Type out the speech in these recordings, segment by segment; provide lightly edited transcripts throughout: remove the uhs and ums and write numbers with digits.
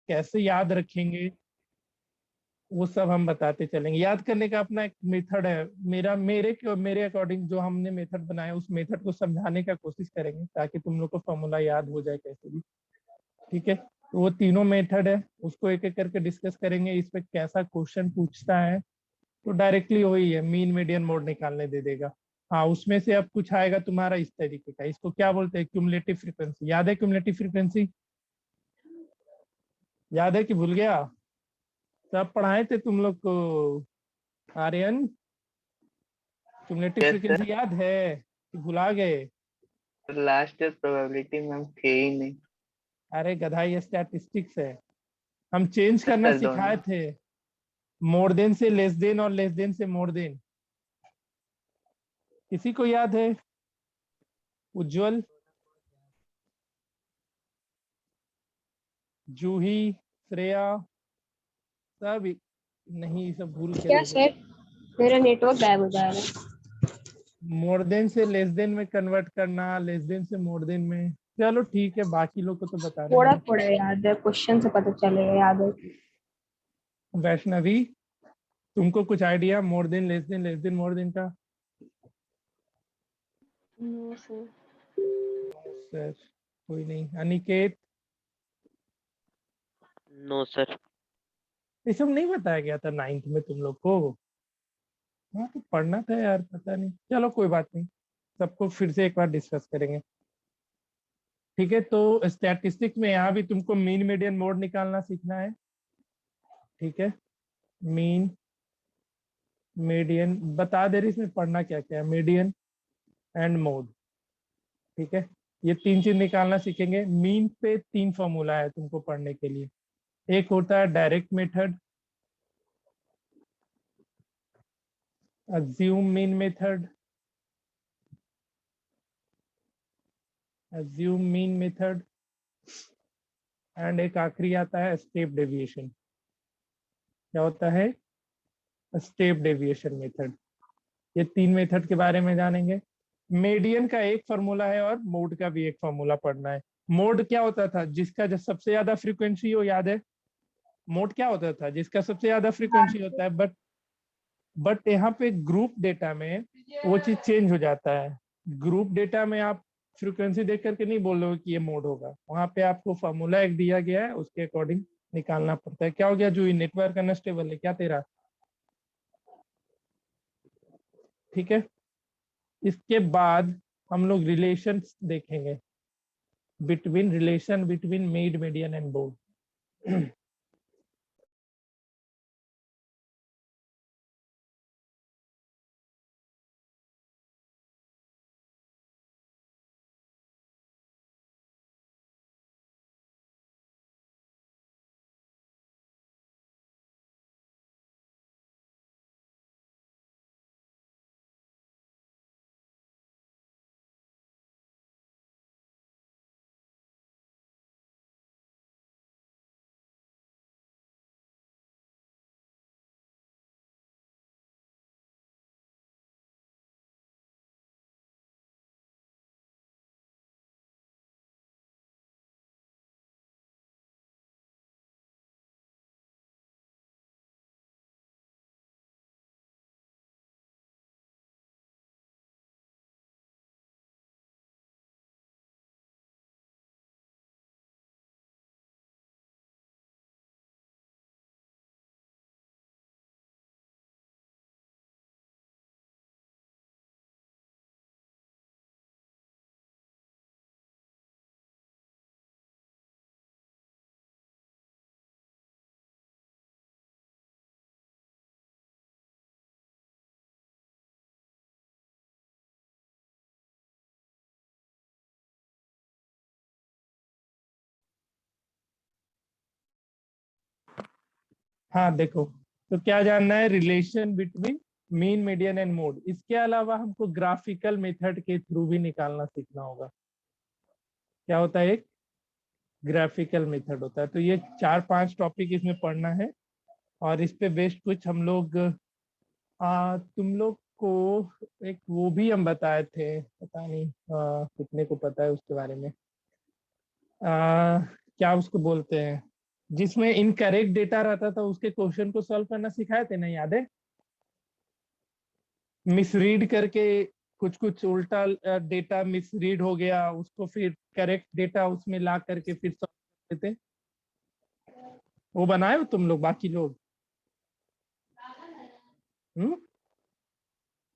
कैसे याद रखेंगे वो सब हम बताते चलेंगे। याद करने का अपना एक मेथड है, मेरे अकॉर्डिंग जो हमने मेथड बनाया उस मेथड को समझाने का कोशिश करेंगे ताकि तुम लोग को फॉर्मूला याद हो जाए कैसे भी। ठीक है, तो वो तीनों मेथड है, उसको एक एक करके डिस्कस करेंगे। इस पे कैसा क्वेश्चन पूछता है तो डायरेक्टली वही है, मीन मीडियन मोड निकालने दे देगा। हाँ, उसमें से अब कुछ आएगा तुम्हारा इस तरीके का, इसको क्या बोलते हैं, क्यूमुलेटिव फ्रीक्वेंसी। याद है क्यूमुलेटिव फ्रीक्वेंसी? याद है कि भूल गया? सब पढ़ाए थे तुम लोग को Aryan, cumulative yes sir. Frequency याद है कि भुला गए? लास्ट ईयर प्रोबेबिलिटी में हम थे ही नहीं। अरे गधा, ये स्टैटिस्टिक्स है, हम चेंज यस करना सर, सिखाए दोनों। थे। मोर देन से लेस देन और लेस देन से मोर देन। किसी को याद है? उज्जवल, जूही, श्रेया, सब नहीं, सब भूल के क्या रह गए। सर, मेरा नेटवर्क गायब हो जा रहा है। मोर देन से लेस देन में कन्वर्ट करना, लेस देन से मोर देन में। चलो ठीक है, बाकी लोग को तो बताने थोड़ा दो। थोड़ा याद है, क्वेश्चन से पता चलेगा याद है। वैष्णवी, तुमको कुछ idea more than less than more than का? No sir. सर कोई नहीं। Aniket, no sir. ये सब नहीं बताया गया था नाइन्थ में तुम लोग को? हाँ तो पढ़ना था यार, पता नहीं, चलो कोई बात नहीं, सबको फिर से एक बार डिस्कस करेंगे। ठीक है, तो स्टैटिस्टिक्स में यहाँ भी तुमको मीन मीडियन मोड निकालना सीखना है। ठीक है, मीन मीडियन बता दे रही, इसमें पढ़ना क्या क्या है, मीडियन एंड मोड। ठीक है, ये तीन चीज निकालना सीखेंगे। मीन पे तीन फॉर्मूला है तुमको पढ़ने के लिए। एक होता है direct method, assume mean method, assume mean method, and एक आखिरी आता है स्टेप डेविएशन। क्या होता है? Step deviation method. ये तीन मेथड के बारे में जानेंगे। मीडियन का एक फॉर्मूला है और मोड का भी एक फॉर्मूला पढ़ना है। मोड क्या होता था? जिसका जो सबसे ज्यादा फ्रीक्वेंसी हो, याद है? मोड क्या होता था? जिसका सबसे ज्यादा फ्रीक्वेंसी होता है। बट यहाँ पे ग्रुप डेटा में वो चीज चेंज हो जाता है। ग्रुप डेटा में आप फ्रीक्वेंसी देख करके नहीं बोल रहे हो कि ये मोड होगा, वहां पे आपको फॉर्मूला एक दिया गया है, उसके अकॉर्डिंग निकालना पड़ता है। क्या हो गया जो नेटवर्क अनस्टेबल है क्या तेरा? ठीक है, इसके बाद हम लोग रिलेशन देखेंगे, relation between mid median and board. हाँ देखो, तो क्या जानना है? Relation between mean median and mode. इसके अलावा हमको ग्राफिकल मेथड के थ्रू भी निकालना सीखना होगा। क्या होता है? एक ग्राफिकल मेथड होता है। तो ये चार पांच टॉपिक इसमें पढ़ना है और इस पे बेस्ड कुछ हम लोग तुम लोग को एक वो भी हम बताए थे, पता नहीं कितने को पता है उसके बारे में। क्या उसको बोलते हैं, जिसमें इनकरेक्ट डेटा रहता था उसके क्वेश्चन को सॉल्व करना सिखाए थे ना, याद है? मिसरीड करके कुछ कुछ उल्टा डेटा मिसरीड हो गया, उसको फिर करेक्ट डेटा उसमें ला करके फिर सॉल्व करते थे। वो बनाए हो तुम लोग, बाकी लोग?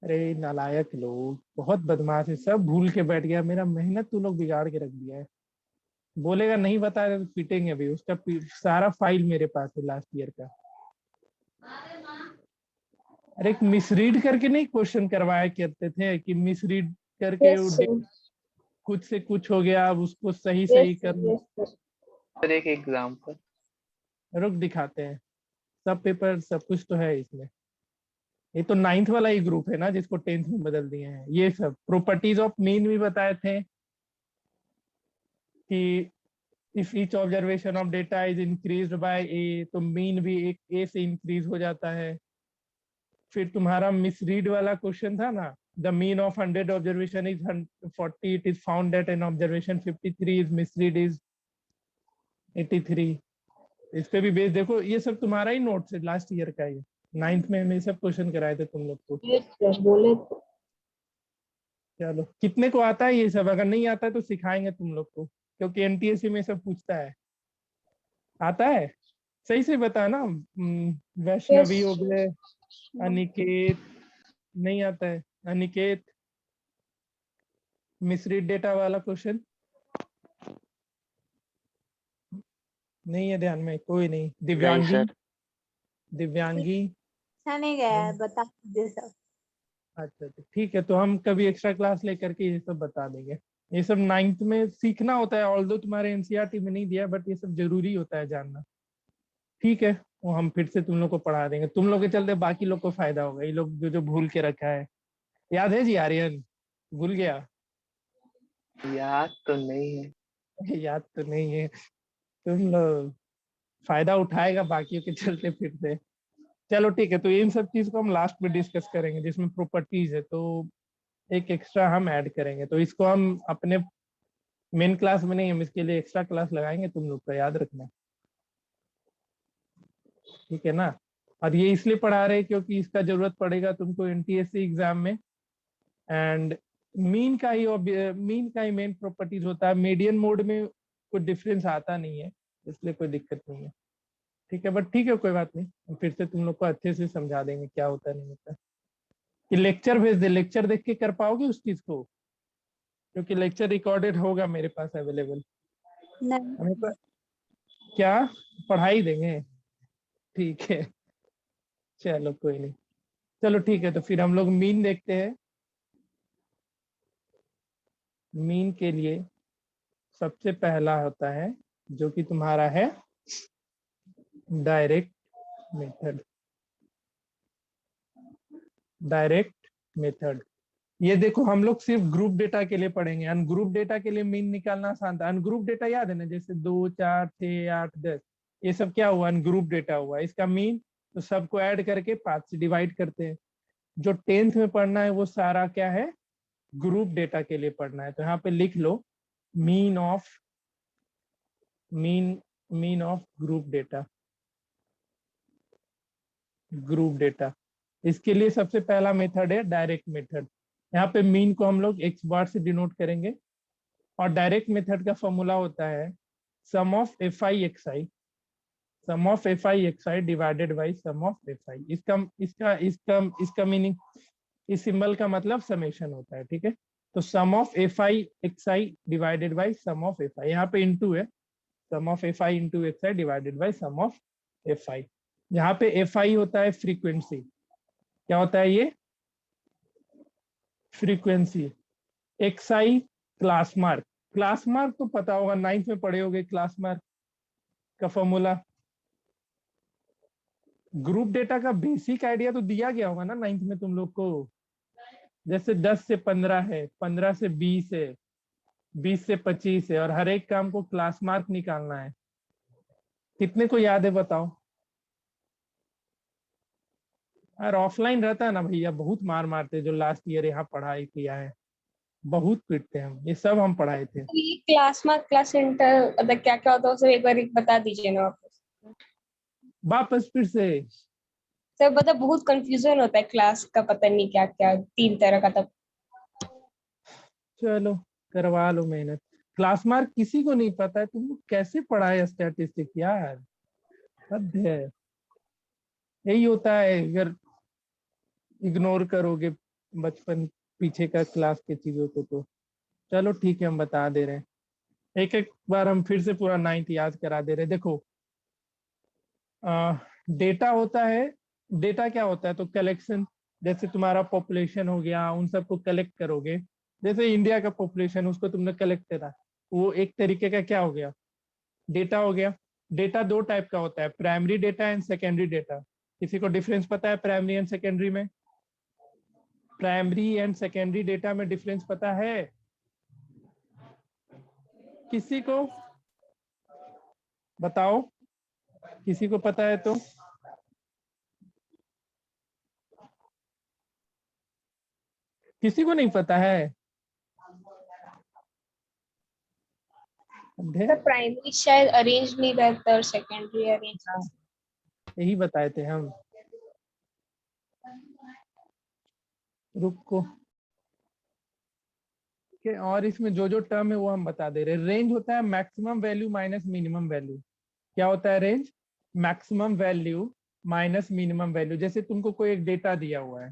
अरे नालायक लोग, बहुत बदमाश है, सब भूल के बैठ गया, मेरा मेहनत तू लोग बिगाड़ के रख दिया है। बोलेगा नहीं बताया तो पीटेंगे भी, उसका सारा फाइल मेरे पास है लास्ट ईयर का। अरे एक मिसरीड करके नहीं क्वेश्चन करवाया करते थे कि मिसरीड करके यस कुछ से कुछ हो गया, अब उसको सही यस सही करना। यस सर एक एग्जांपल। रुक दिखाते हैं, सब पेपर सब कुछ तो है इसमें। ये तो 9th वाला ही ग्रुप है ना जिसको 10th में बदल दिए हैं। ये सब प्रॉपर्टीज ऑफ मीन भी बताए थे कि if each observation of data is increased by A, तो मीन भी एक ए से इंक्रीज हो जाता है। फिर तुम्हारा मिसरीड वाला क्वेश्चन था ना, the mean of 100 observation is 40, it is found that an observation 53 is misread is 83। इस पे भी बेस देखो, ये सब तुम्हारा ही नोट्स है लास्ट ईयर का। ये 9th में हमने सब क्वेश्चन कराए थे तुम लोग को। सर बोले तो। चलो, कितने को आता है ये सब? अगर नहीं आता है तो सिखाएंगे तुम लोग को, क्योंकि एनटीएससी में सब पूछता है। आता है? सही से बता ना। वैष्णवी हो गए, अनिकेत नहीं आता है? अनिकेत, मिसरीड डेटा वाला क्वेश्चन नहीं है ध्यान में? कोई नहीं। दिव्यांगी? सर। दिव्यांगी नहीं गया, बता दीजिए सर। अच्छा अच्छा, ठीक है, तो हम कभी एक्स्ट्रा क्लास लेकर के ये सब बता देंगे। ये सब 9th में सीखना होता है, ऑल्दो तुम्हारे एनसीईआरटी में नहीं दिया, बट ये सब जरूरी होता है जानना। ठीक है, वो हम फिर से तुम लोग को पढ़ा देंगे। तुम लोग के चलते बाकी लोग को फायदा होगा, ये लोग जो जो भूल के रखा है। याद है जी आर्यन? भूल गया? याद तो नहीं है। याद तो नहीं है? तुम लोग फायदा उठाएगा बाकियों के चलते फिर से। चलो ठीक है, तो इन सब चीज को हम लास्ट में डिस्कस करेंगे, जिसमें प्रॉपर्टीज है तो एक एक्स्ट्रा हम ऐड करेंगे। तो इसको हम अपने मेन क्लास में नहीं, हम इसके लिए एक्स्ट्रा क्लास लगाएंगे, तुम लोग का याद रखना, ठीक है ना? और ये इसलिए पढ़ा रहे हैं क्योंकि इसका जरूरत पड़ेगा तुमको एनटीएससी एग्जाम में। एंड मीन का ही मेन प्रॉपर्टीज होता है। मीडियन मोड में कोई डिफरेंस आता नहीं है, इसलिए कोई दिक्कत नहीं है। ठीक है, बट ठीक है, कोई बात नहीं, हम फिर से तुम लोग को अच्छे से समझा देंगे क्या होता है नहीं होता। कि लेक्चर भेज दे, लेक्चर देख के कर पाओगे उस चीज को? क्योंकि लेक्चर रिकॉर्डेड होगा मेरे पास अवेलेबल। हमें क्या पढ़ाई देंगे? ठीक है, चलो कोई नहीं। चलो ठीक है, तो फिर हम लोग मीन देखते हैं। मीन के लिए सबसे पहला होता है जो कि तुम्हारा है डायरेक्ट मेथड। डायरेक्ट मेथड, ये देखो हम लोग सिर्फ ग्रुप डेटा के लिए पढ़ेंगे। अनग्रुप डेटा के लिए मीन निकालना आसान था। अनग्रुप डेटा याद है ना, जैसे 2, 4, 6, 8, 10, ये सब क्या हुआ? अनग्रुप डेटा हुआ। इसका मीन तो सबको ऐड करके 5 से डिवाइड करते हैं। जो 10th में पढ़ना है वो सारा क्या है? ग्रुप डेटा के लिए पढ़ना है। तो यहाँ पे लिख लो mean of group data. Group data, इसके लिए सबसे पहला मेथड है डायरेक्ट मेथड। यहाँ पे मीन को हम लोग एक्स बार से डिनोट करेंगे। और डायरेक्ट मेथड का फॉर्मूला होता है sum of F I X I, sum of F I X I divided by sum of F I. इसका मीनिंग, इस सिंबल का मतलब समेशन होता है, ठीक है? तो sum of F I X I divided by sum of F I, यहाँ पे इंटू है, sum of F I into X I divided by sum of F I. यहाँ पे एफ आई होता है फ्रीक्वेंसी। क्या होता है ये? फ्रीक्वेंसी। एक्स आई क्लास मार्क। क्लास मार्क तो पता होगा, 9th में पढ़े होगे क्लास मार्क का फॉर्मूला। ग्रुप डेटा का बेसिक आइडिया तो दिया गया होगा ना 9th में तुम लोग को। जैसे 10 से 15 है, 15 से 20 है, 20 से 25 है, और हर एक काम को क्लास मार्क निकालना है। कितने को याद है बताओ? और ऑफलाइन रहता है ना भैया, बहुत मार मारते, जो लास्ट ईयर यहाँ पढ़ाई किया है बहुत पीटते हैं हम। ये सब हम पढ़ाए थे। ये क्लास मार्क, क्लास सेंटर, मतलब क्या क्या होता है उसे एक बार बता दीजिए ना आप। वापस फिर से। सर मतलब बहुत कंफ्यूजन होता है क्लास का, पता नहीं क्या क्या 3 तरह का। तब चलो करवा लो मेहनत। क्लास मार्क किसी को नहीं पता है, तुमको कैसे पढ़ाए स्टैटिस्टिक यार, हद है। यही होता है अगर इग्नोर करोगे बचपन पीछे का क्लास के चीजों को तो। चलो ठीक है, हम बता दे रहे हैं, एक एक बार हम फिर से पूरा 9th याद करा दे रहे हैं। देखो डेटा होता है, डेटा क्या होता है, तो कलेक्शन, जैसे तुम्हारा पॉपुलेशन हो गया, उन सबको कलेक्ट करोगे। जैसे इंडिया का पॉपुलेशन, उसको तुमने कलेक्ट करा, वो एक तरीके का क्या हो गया, डेटा हो गया। डेटा दो टाइप का होता है, primary data and secondary data. किसी को डिफरेंस पता है प्राइमरी एंड सेकेंडरी में? प्राइमरी एंड सेकेंडरी डेटा में डिफरेंस पता है किसी को? बताओ, किसी को पता है तो। किसी को नहीं पता है? सर प्राइमरी शायद अरेंज नहीं रहता और सेकेंडरी अरेंज। यही बताए थे हम, रुको के। और इसमें जो जो टर्म है वो हम बता दे रहे हैं। रेंज होता है maximum value minus minimum value. क्या होता है range? Maximum value minus minimum value. जैसे तुमको कोई एक डेटा दिया हुआ है,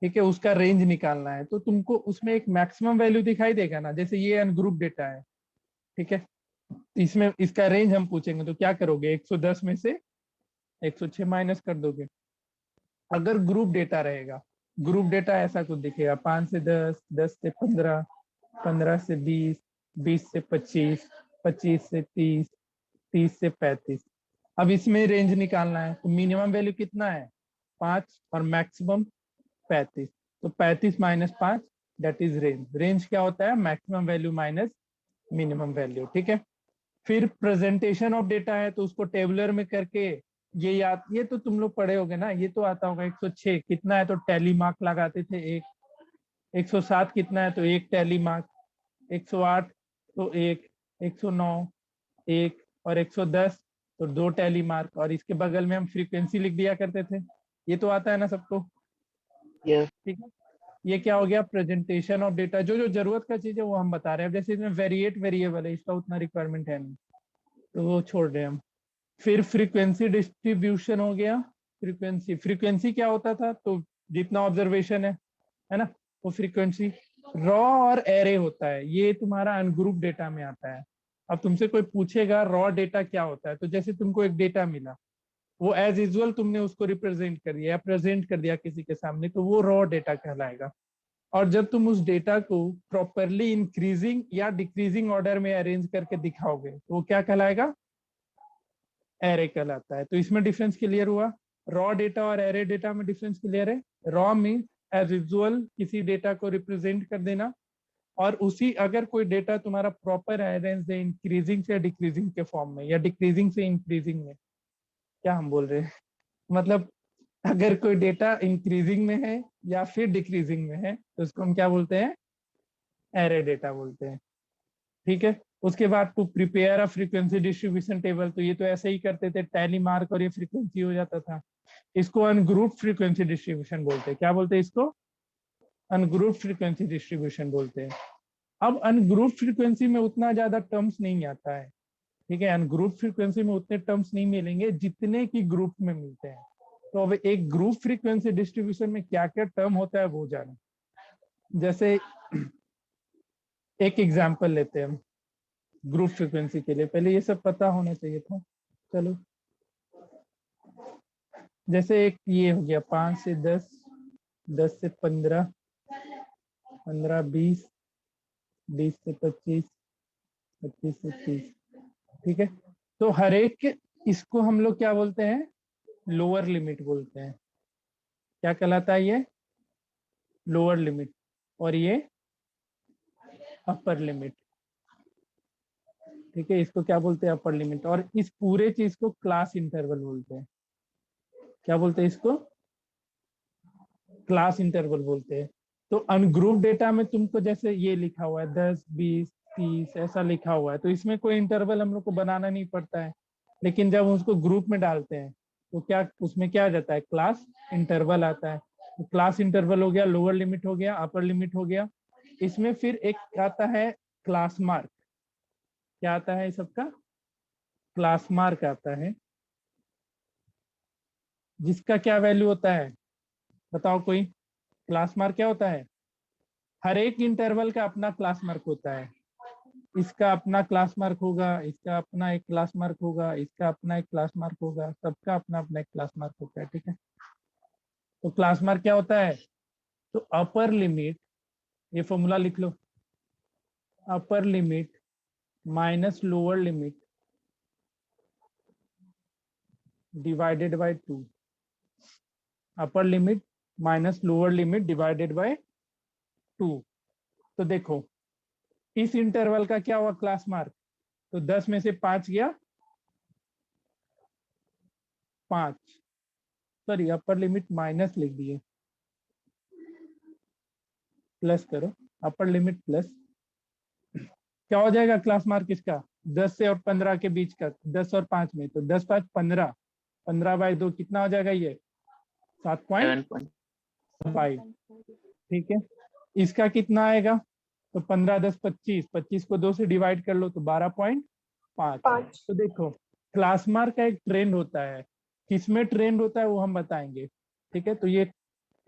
ठीक है, उसका रेंज निकालना है, तो तुमको उसमें एक मैक्सिमम वैल्यू दिखाई देगा ना। जैसे ये अनग्रुप डेटा है, ठीक है, इसमें इसका रेंज हम पूछेंगे तो क्या करोगे, 110 में से 106 माइनस कर दोगे। अगर ग्रुप डेटा रहेगा, ग्रुप डेटा ऐसा कुछ दिखेगा, 5 से 10, 10 से 15, 15 से 20, 20 से 25, 25 से 30, 30 से 35। अब इसमें रेंज निकालना है, तो मिनिमम वैल्यू कितना है, 5, और मैक्सिमम 35। तो 35 minus 5 that is range. Range क्या होता है, maximum value minus minimum value, ठीक है। फिर प्रेजेंटेशन ऑफ डेटा है, तो उसको टेबुलर में करके ये याद, ये तो तुम लोग पढ़े होगे ना, ये तो आता होगा। 106 कितना है तो टैली मार्क लगाते थे एक, 107 कितना है तो एक टैली मार्क, 108 तो एक, 109 एक, और 110 तो 2 टैली मार्क, और इसके बगल में हम फ्रीक्वेंसी लिख दिया करते थे। ये तो आता है ना सबको? Yes. ठीक है, ये क्या हो गया, प्रेजेंटेशन ऑफ डेटा। जो जो जरूरत का चीज है वो हम बता रहे हैं। जैसे इसमें वेरिएट वेरिएबल है, इसका उतना रिक्वायरमेंट है नहीं, तो वो छोड़ रहे हैं हम। फिर फ्रीक्वेंसी डिस्ट्रीब्यूशन हो गया। फ्रीक्वेंसी, फ्रीक्वेंसी क्या होता था, तो जितना ऑब्जर्वेशन है ना, वो फ्रीक्वेंसी। रॉ और एरे होता है, ये तुम्हारा अनग्रुप डेटा में आता है। अब तुमसे कोई पूछेगा रॉ डेटा क्या होता है, तो जैसे तुमको एक डेटा मिला, वो एज यूजुअल तुमने उसको रिप्रेजेंट कर दिया या प्रेजेंट कर दिया किसी के सामने, तो वो रॉ डेटा कहलाएगा। और जब तुम उस डेटा को प्रॉपरली इंक्रीजिंग या डिक्रीजिंग ऑर्डर में अरेंज करके दिखाओगे, तो वो क्या कहलाएगा, एरे कहलाता है। तो इसमें डिफरेंस क्लियर हुआ, रॉ डेटा और एरे डेटा में डिफरेंस क्लियर है। रॉ मीन्स एज यूजुअल किसी डेटा को रिप्रेजेंट कर देना, और उसी अगर कोई डेटा तुम्हारा प्रॉपर अरेंज है इंक्रीजिंग से डिक्रीजिंग के फॉर्म में, या डिक्रीजिंग से इंक्रीजिंग में, क्या हम बोल रहे हैं, मतलब अगर कोई डेटा इंक्रीजिंग में है या फिर डिक्रीजिंग में है, तो उसको हम क्या बोलते हैं, एरे डेटा बोलते हैं, ठीक है। उसके बाद to prepare a frequency distribution table, तो ये तो ऐसे ही करते थे, टैली मार्क और ये फ्रीक्वेंसी हो जाता था। इसको अनग्रुप फ्रीक्वेंसी डिस्ट्रीब्यूशन बोलते हैं। क्या बोलते हैं इसको, अनग्रुप फ्रीक्वेंसी डिस्ट्रीब्यूशन बोलते हैं। अब अनग्रुप फ्रीक्वेंसी में उतना ज्यादा टर्म्स नहीं आता है, ठीक है, अनग्रुप फ्रीक्वेंसी में उतने टर्म्स नहीं मिलेंगे जितने की ग्रुप में मिलते हैं। तो अब एक ग्रुप फ्रीक्वेंसी डिस्ट्रीब्यूशन में क्या क्या टर्म होता है वो जाने। जैसे एक एग्जांपल लेते हैं हम ग्रुप फ्रीक्वेंसी के लिए, पहले ये सब पता होना चाहिए था। चलो, जैसे एक ये हो गया 5 से 10, 10 से 15, 15 20, 20 से 25, 25 से 30, ठीक है। तो हर एक इसको हम लोग क्या बोलते हैं, लोअर लिमिट बोलते हैं। क्या कहलाता है ये, लोअर लिमिट, और ये अपर लिमिट, ठीक है। इसको क्या बोलते हैं, अपर लिमिट। और इस पूरे चीज को क्लास इंटरवल बोलते हैं। क्या बोलते हैं इसको, क्लास इंटरवल बोलते हैं। तो अनग्रुप डेटा में तुमको जैसे ये लिखा हुआ है 10, 20, 30 ऐसा लिखा हुआ है, तो इसमें कोई इंटरवल हम लोग को बनाना नहीं पड़ता है। लेकिन जब उसको ग्रुप में डालते हैं तो क्या उसमें क्या आ जाता है, क्लास इंटरवल आता है। तो क्लास इंटरवल हो गया, लोअर लिमिट हो गया, अपर लिमिट हो गया। इसमें फिर एक आता है क्लास मार्क। क्या आता है सबका, क्लास मार्क आता है, जिसका क्या वैल्यू होता है बताओ कोई। क्लास मार्क क्या होता है, हर एक इंटरवल का अपना क्लास मार्क होता है। इसका अपना क्लास मार्क होगा, इसका अपना एक क्लास मार्क होगा, इसका अपना एक क्लास मार्क होगा, सबका अपना अपना एक क्लास मार्क होता है। ठीक है, तो क्लास मार्क क्या होता है, तो अपर लिमिट, ये फॉर्मूला लिख लो, upper limit minus lower limit divided by 2, upper limit minus lower limit divided by 2। तो देखो इस इंटरवल का क्या हुआ क्लास मार्क, तो 10 में से 5 गया 5, सॉरी अपर लिमिट माइनस लिख दिए, प्लस करो, अपर लिमिट प्लस, क्या हो जाएगा क्लास मार्क इसका 10 से और 15 के बीच का, 10 और 5 में, तो 10 5 15, 15 बाय 2 कितना हो जाएगा ये 7.5। 7.5। ठीक है, इसका कितना आएगा, तो 15 10 25, 25 को 2 से डिवाइड कर लो तो 12.5। 5। तो देखो क्लास मार्क का एक ट्रेंड होता है, किसमें ट्रेंड होता है वो हम बताएंगे। ठीक है, तो ये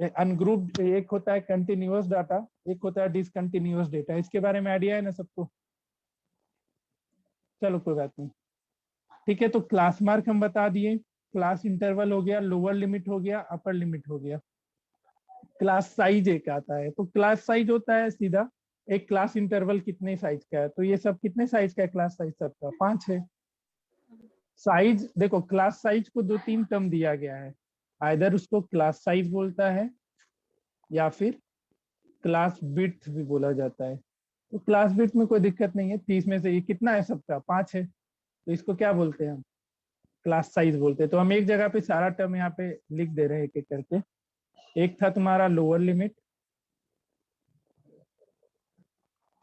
अनग्रुप्ड, एक होता है कंटिन्यूअस डाटा, एक होता है डिसकंटिन्यूअस डेटा। इसके बारे में आइडिया है ना सबको, चलो कोई बात नहीं। ठीक है, तो क्लास मार्क हम बता दिए, क्लास इंटरवल हो गया, लोअर लिमिट हो गया, अपर लिमिट हो गया। क्लास साइज एक आता है, तो क्लास साइज होता है सीधा एक क्लास इंटरवल कितने साइज का है, तो ये सब कितने साइज का है, क्लास साइज सबका 5 है। साइज देखो, क्लास साइज को 2-3 टर्म दिया गया है, आइदर उसको क्लास साइज बोलता है या फिर क्लास बिट्स भी बोला जाता है। तो क्लास बिट में कोई दिक्कत नहीं है, 30 में से ये कितना है सबका 5 है, तो इसको क्या बोलते हैं हम, क्लास साइज बोलते हैं। तो हम एक जगह पे सारा टर्म यहाँ पे लिख दे रहे हैं एक एक करके। एक था तुम्हारा लोअर लिमिट,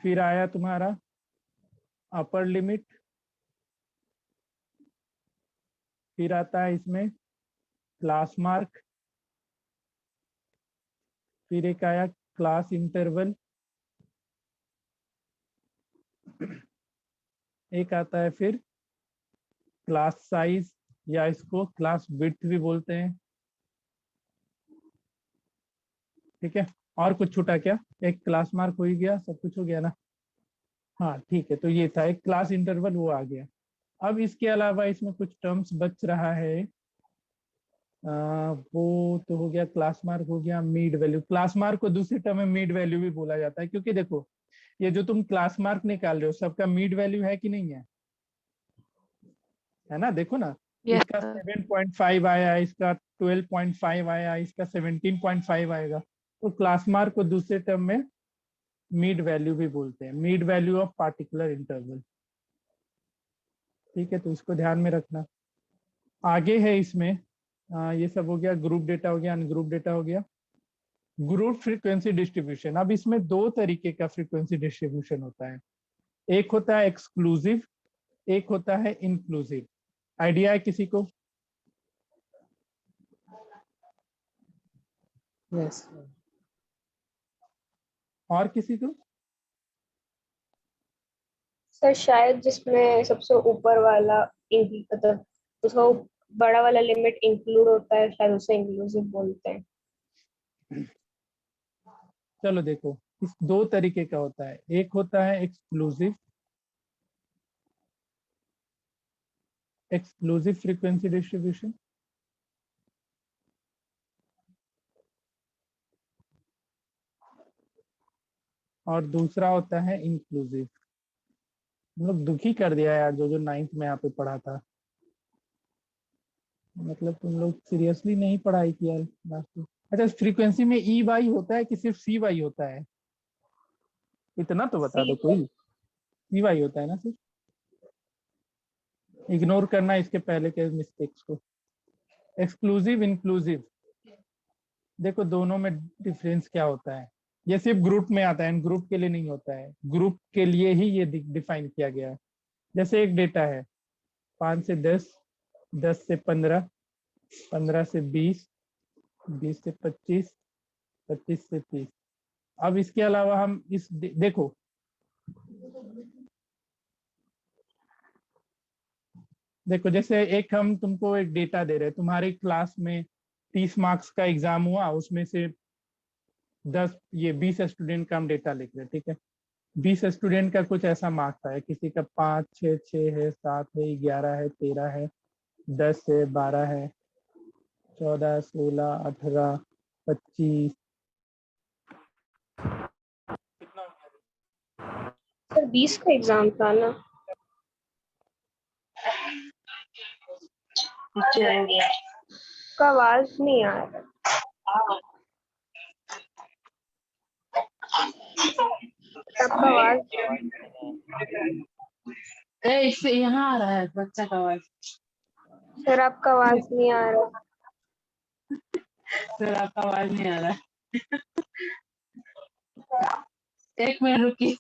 फिर आया तुम्हारा अपर लिमिट, फिर आता है इसमें क्लास मार्क, फिर एक आया क्लास इंटरवल, एक आता है फिर क्लास साइज या इसको क्लास विड्थ भी बोलते हैं। ठीक है, और कुछ छूटा क्या, एक क्लास मार्क हो ही गया, सब कुछ हो गया ना। हाँ ठीक है, तो ये था एक क्लास इंटरवल, वो आ गया। अब इसके अलावा इसमें कुछ टर्म्स बच रहा है, वो तो हो गया, क्लास मार्क हो गया, मिड वैल्यू। क्लास मार्क को दूसरी टर्म में मिड वैल्यू भी बोला जाता है, क्योंकि देखो ये जो तुम क्लास मार्क निकाल रहे हो सबका मिड वैल्यू है कि नहीं है ना, देखो ना, Yes, इसका sir. 7.5 आया, इसका 12.5 आया, इसका 17.5 आएगा। तो क्लास मार्क को दूसरे टर्म में मिड वैल्यू भी बोलते हैं, mid value of particular interval. ठीक है, तो इसको ध्यान में रखना। आगे है इसमें ये सब हो गया, ग्रुप डेटा हो गया, अनग्रुप डेटा हो गया। ग्रुप फ्रीक्वेंसी डिस्ट्रीब्यूशन, अब इसमें 2 तरीके का फ्रीक्वेंसी डिस्ट्रीब्यूशन होता है, एक होता है एक्सक्लूसिव, एक होता है इंक्लूसिव। आइडिया है किसी को? यस और किसी को? सर शायद जिसमें सबसे ऊपर वाला मतलब उसको बड़ा वाला लिमिट इंक्लूड होता है, शायद उसे इंक्लूसिव बोलते हैं। चलो देखो, इस 2 तरीके का होता है, एक होता है एक्सक्लूसिव, एक्सक्लूसिव फ्रीक्वेंसी डिस्ट्रीब्यूशन, और दूसरा होता है इंक्लूसिव। हम लोग दुखी कर दिया यार, जो 9th में यहाँ पे पढ़ा था, मतलब तुम लोग सीरियसली नहीं पढ़ाई की यार लास्ट में। अच्छा, फ्रीक्वेंसी में ई वाई होता है कि सिर्फ सी वाई होता है, इतना तो बता दो कोई। ई वाई होता है ना सिर्फ, इग्नोर करना इसके पहले के मिस्टेक्स को। एक्सक्लूसिव इंक्लूसिव, देखो दोनों में डिफरेंस क्या होता है, ये सिर्फ ग्रुप में आता है, ग्रुप के लिए नहीं होता है, ग्रुप के लिए ही ये डिफाइन किया गया है। जैसे एक डेटा है 5 से 10 10 से 15, 15 से 20, 20 से 25, 25 से 30। अब इसके अलावा हम इस देखो जैसे एक हम तुमको एक डेटा दे रहे हैं, तुम्हारी क्लास में 30 मार्क्स का एग्जाम हुआ, उसमें से 20 स्टूडेंट का हम डेटा लिख रहे हैं, ठीक है। 20 स्टूडेंट का कुछ ऐसा मार्क्स है, किसी का 5, 6, 6 है, 7 है, 11 है, 13 है, 10 है, 12 है, 14, 16, 18, 25। सर 20 का एग्जाम था ना? का आवाज नहीं आ रहा। आपका आवाज इससे यहाँ आ रहा है बच्चा का आवाज। सर आपका आवाज नहीं आ रहा। सर आपका आवाज नहीं आ रहा है। एक मिनट रुकिए।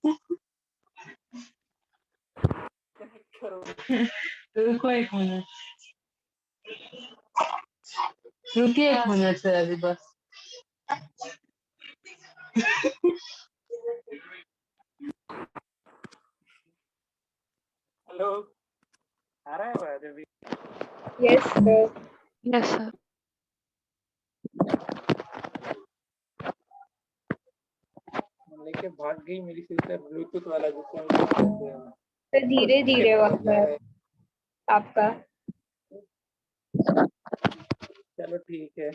रुको एक मिनट, रुकिए एक मिनट सर, अभी बस। हेलो, आ रहा है आवाज अभी? Yes sir. Yes sir. लेके भाग गई मेरी सिस्टर, ब्लूटूथ वाला जिसको हम कहते हैं। सर धीरे धीरे आवाज है आपका। चलो ठीक है।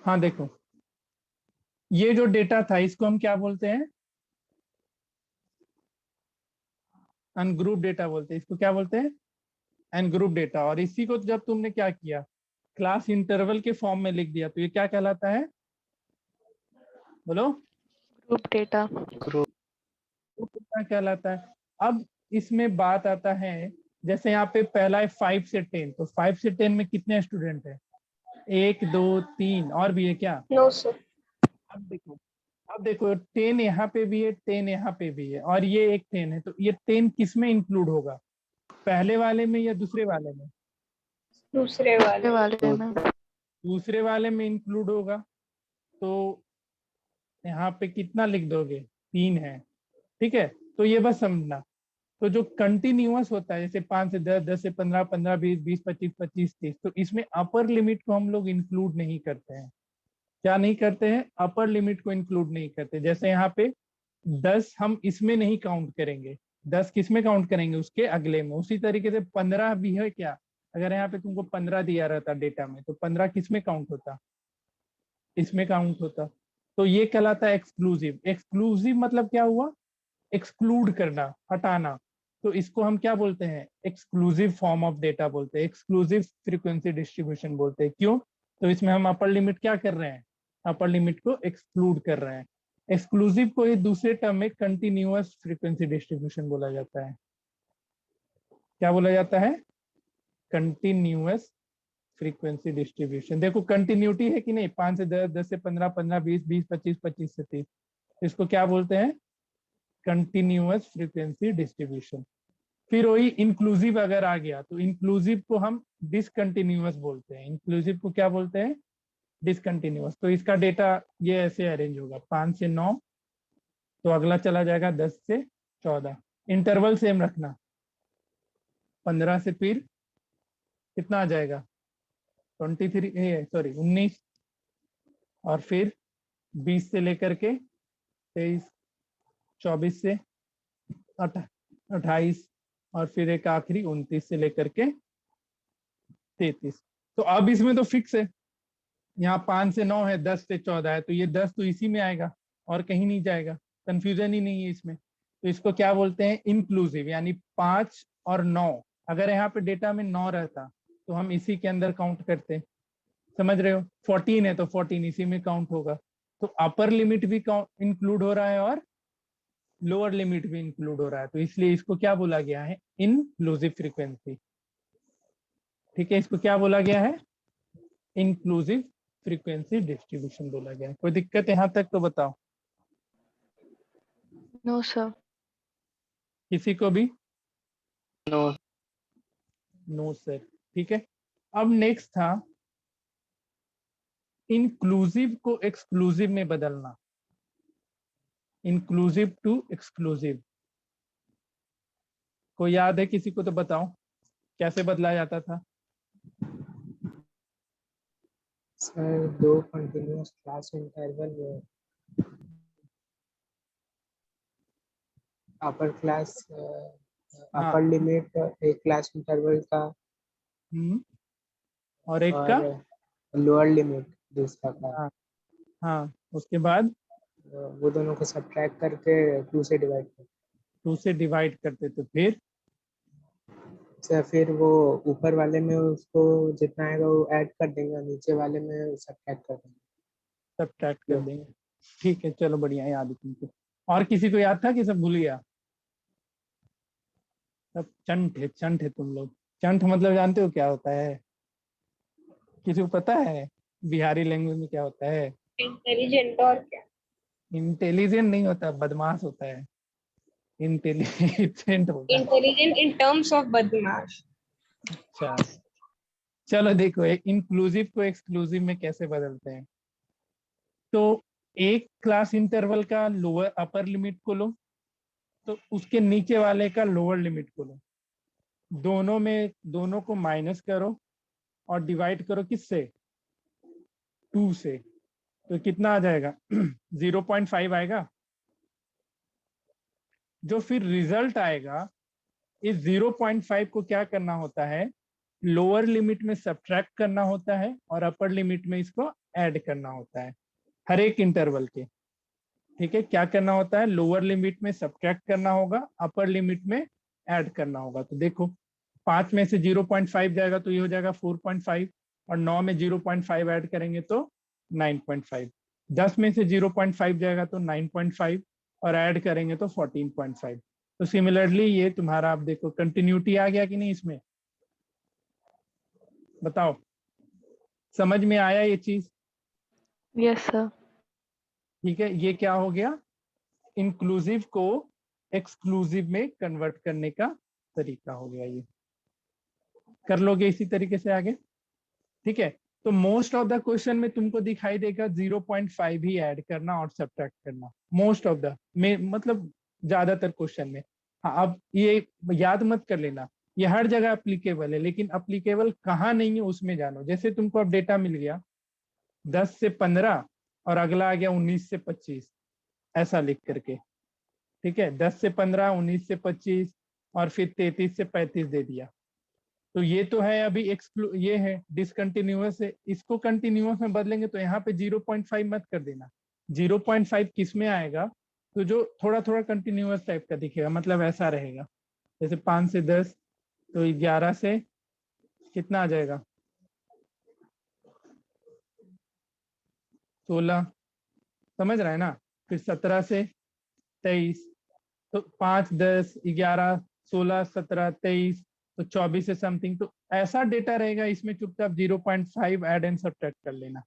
हाँ देखो, ये जो डेटा था इसको हम क्या बोलते हैं? अनग्रुप डेटा बोलते हैं। इसको क्या बोलते हैं? Ungroup data. और इसी को जब तुमने क्या किया, क्लास इंटरवल के फॉर्म में लिख दिया, तो ये क्या कहलाता है? बोलो, ग्रुप डेटा। क्या कहलाता है? अब इसमें बात आता है, जैसे यहाँ पे पहला है 5 से 10, तो 5 से 10 में कितने स्टूडेंट है? 1, 2, 3 और भी है क्या? No sir. अब देखो 10 यहाँ पे भी है, 10 यहाँ पे भी है, और ये एक 10 है, तो ये 10 किस में इंक्लूड होगा? पहले वाले में या दूसरे वाले में? दूसरे वाले। वाले में। दूसरे वाले में इंक्लूड होगा। तो यहाँ पे कितना लिख दोगे? 3 है, ठीक है। तो ये बस समझना, तो जो कंटिन्यूअस होता है जैसे 5 से 10, 10 से 15, 15, 20, 20, 25, 25, 30, तो इसमें अपर लिमिट को हम लोग इंक्लूड नहीं करते हैं। क्या नहीं करते हैं? अपर लिमिट को इंक्लूड नहीं करते। जैसे यहाँ पे 10 हम इसमें नहीं काउंट करेंगे, 10 किस में काउंट करेंगे? उसके अगले में। उसी तरीके से 15 भी है क्या? अगर यहाँ पे तुमको 15 दिया रहता डेटा में, तो 15 किस में काउंट होता? इसमें काउंट होता। तो ये कहलाता है एक्सक्लूसिव। एक्सक्लूसिव मतलब क्या हुआ? एक्सक्लूड करना, हटाना। तो इसको हम क्या बोलते हैं? एक्सक्लूसिव फॉर्म ऑफ डेटा बोलते हैं, एक्सक्लूसिव फ्रीक्वेंसी डिस्ट्रीब्यूशन बोलते हैं। क्यों? तो इसमें हम अपर लिमिट क्या कर रहे हैं? अपर लिमिट को एक्सक्लूड कर रहे हैं। एक्सक्लूसिव को ही दूसरे टर्म में कंटिन्यूअस फ्रीक्वेंसी डिस्ट्रीब्यूशन बोला जाता है। क्या बोला जाता है? Continuous frequency distribution. देखो कंटिन्यूटी है कि नहीं? 5 से 10, 10 से 15, 15, 20, 20, 25, 25 से 30, इसको क्या बोलते हैं? Continuous frequency distribution. फिर वही इंक्लूसिव अगर आ गया, तो इंक्लूसिव को हम डिसकंटिन्यूअस बोलते हैं। इंक्लूसिव को क्या बोलते हैं? डिसकंटिन्यूअस। तो इसका डेटा ये ऐसे अरेंज होगा, 5 से 9, तो अगला चला जाएगा 10 से 14। इंटरवल सेम रखना, 15 से फिर कितना आ जाएगा? 19, और फिर 20 से लेकर के 23, 24 से 28, और फिर एक आखिरी 29 से लेकर के 33। तो अब इसमें तो फिक्स है, यहाँ 5 से 9 है, 10 से 14 है, तो ये 10 तो इसी में आएगा और कहीं नहीं जाएगा, कंफ्यूजन ही नहीं है इसमें। तो इसको क्या बोलते हैं, इंक्लूसिव, यानी 5 और 9। अगर यहाँ पे डेटा में 9 रहता तो हम इसी के अंदर काउंट करते, समझ रहे हो। 14 है तो 14 इसी में काउंट होगा। तो अपर लिमिट भी इंक्लूड हो रहा है और लोअर लिमिट भी इंक्लूड हो रहा है, तो इसलिए इसको क्या बोला गया है, इंक्लूसिव फ्रीक्वेंसी। ठीक है, इसको क्या बोला गया है, इंक्लूसिव फ्रीक्वेंसी डिस्ट्रीब्यूशन बोला गया है। कोई दिक्कत यहाँ तक तो बताओ No, sir. किसी को भी? No. No sir. ठीक है, अब नेक्स्ट था इंक्लूसिव को एक्सक्लूसिव में बदलना, इंक्लूसिव टू एक्सक्लूसिव। कोई याद है किसी को तो बताओ कैसे बदला जाता था? सर 2 कंटिन्यूअस क्लास इंटरवल में अपर क्लास अपर लिमिट एक क्लास इंटरवल का और एक का और लोअर लिमिट दूसरा का, हाँ हाँ, उसके बाद वो दोनों को सब्ट्रैक्ट करके 2 से डिवाइड करते। 2 से डिवाइड करते थे, फिर वो ऊपर वाले में उसको जितना आएगा वो ऐड कर देंगे, नीचे वाले में सब्ट्रैक्ट कर देंगे, सब्ट्रैक्ट कर देंगे। ठीक है, चलो बढ़िया, याद है तुमको। और किसी को याद था कि सब भूल गया? सब चंट है, चंट है तुम लोग। चंट मतलब जानते हो क्या होता है? किसी को पता है बिहारी लैंग्वेज में क्या होता है? इंटेलिजेंट और क्या? इंटेलिजेंट नहीं होता, बदमाश होता है। इंटेलिजेंट होता है। इंटेलिजेंट इन टर्म्स ऑफ बदमाश। अच्छा, चलो देखो इंक्लूसिव को एक्सक्लूसिव में कैसे बदलते हैं। तो एक क्लास इंटरवल का लोअर अपर लिमिट को लो, तो उसके नीचे वाले का लोअर लिमिट को लो, दोनों को माइनस करो और डिवाइड करो किससे, 2 से। तो कितना आ जाएगा 0.5 आएगा। जो फिर रिजल्ट आएगा, इस 0.5 को क्या करना होता है, लोअर लिमिट में सब्ट्रैक्ट करना होता है और अपर लिमिट में इसको ऐड करना होता है, हर एक इंटरवल के। ठीक है, क्या करना होता है, लोअर लिमिट में सब्ट्रैक्ट करना होगा, अपर लिमिट में ऐड करना होगा। तो देखो 5 में से 0.5 जाएगा तो ये हो जाएगा 4.5, और 9 में 0.5 ऐड करेंगे तो 9.5, 10 में से 0.5 जाएगा तो 9.5, और ऐड करेंगे तो 14.5। तो सिमिलरली ये तुम्हारा, आप देखो कंटिन्यूटी आ गया कि नहीं इसमें, बताओ समझ में आया ये चीज? Yes, sir. ठीक है, ये क्या हो गया, इंक्लूसिव को एक्सक्लूसिव में कन्वर्ट करने का तरीका हो गया। ये कर लोगे इसी तरीके से आगे? ठीक है, तो मोस्ट ऑफ द क्वेश्चन में तुमको दिखाई देगा 0.5 ही ऐड करना और सब्ट्रैक्ट करना, मोस्ट ऑफ द में, मतलब ज्यादातर क्वेश्चन में। हाँ, अब ये याद मत कर लेना, ये हर जगह अप्लीकेबल है, लेकिन अप्लीकेबल कहाँ नहीं है उसमें जानो। जैसे तुमको अब डेटा मिल गया 10 से 15 और अगला आ गया 19 से 25, ऐसा लिख करके। ठीक है, 10 से 15, 19 से 25 और फिर 33 से 35 दे दिया। तो ये तो है अभी ये है डिसकंटिन्यूअस है, इसको कंटिन्यूअस में बदलेंगे तो यहाँ पे 0.5 मत कर देना। 0.5 किस में आएगा, तो जो थोड़ा थोड़ा कंटिन्यूअस टाइप का दिखेगा, मतलब ऐसा रहेगा, जैसे 5 से 10 तो 11 से कितना आ जाएगा, 16, समझ रहा है ना। फिर 17 से 23, तो 5, 10, 11, 16, 17, 23, तो 24 से समथिंग। तो ऐसा डेटा रहेगा, इसमें चुपचाप 0.5 ऐड एंड सब्ट्रैक्ट कर लेना।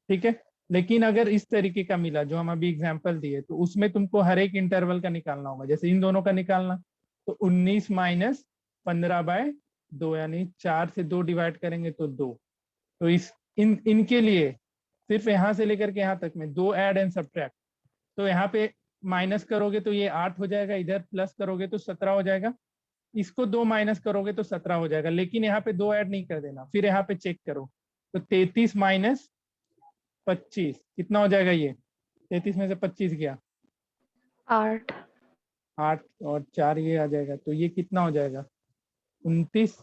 ठीक है, लेकिन अगर इस तरीके का मिला जो हम अभी एग्जांपल दिए, तो उसमें तुमको हर एक इंटरवल का निकालना होगा। जैसे इन दोनों का निकालना, तो 19 माइनस 15/2, यानी 4 से 2 डिवाइड करेंगे तो 2। तो इनके लिए सिर्फ यहाँ से लेकर के यहाँ तक में 2 ऐड एंड सब्ट्रैक्ट। तो यहाँ पे माइनस करोगे तो ये 8 हो जाएगा, इधर प्लस करोगे तो 17 हो जाएगा, इसको 2 माइनस करोगे तो 17 हो जाएगा, लेकिन यहाँ पे 2 ऐड नहीं कर देना। फिर यहाँ पे चेक करो, तो 33 माइनस 25 कितना हो जाएगा, ये 33 में से 25 गया 8. 8, और 4 ये आ जाएगा, तो ये कितना हो जाएगा 29,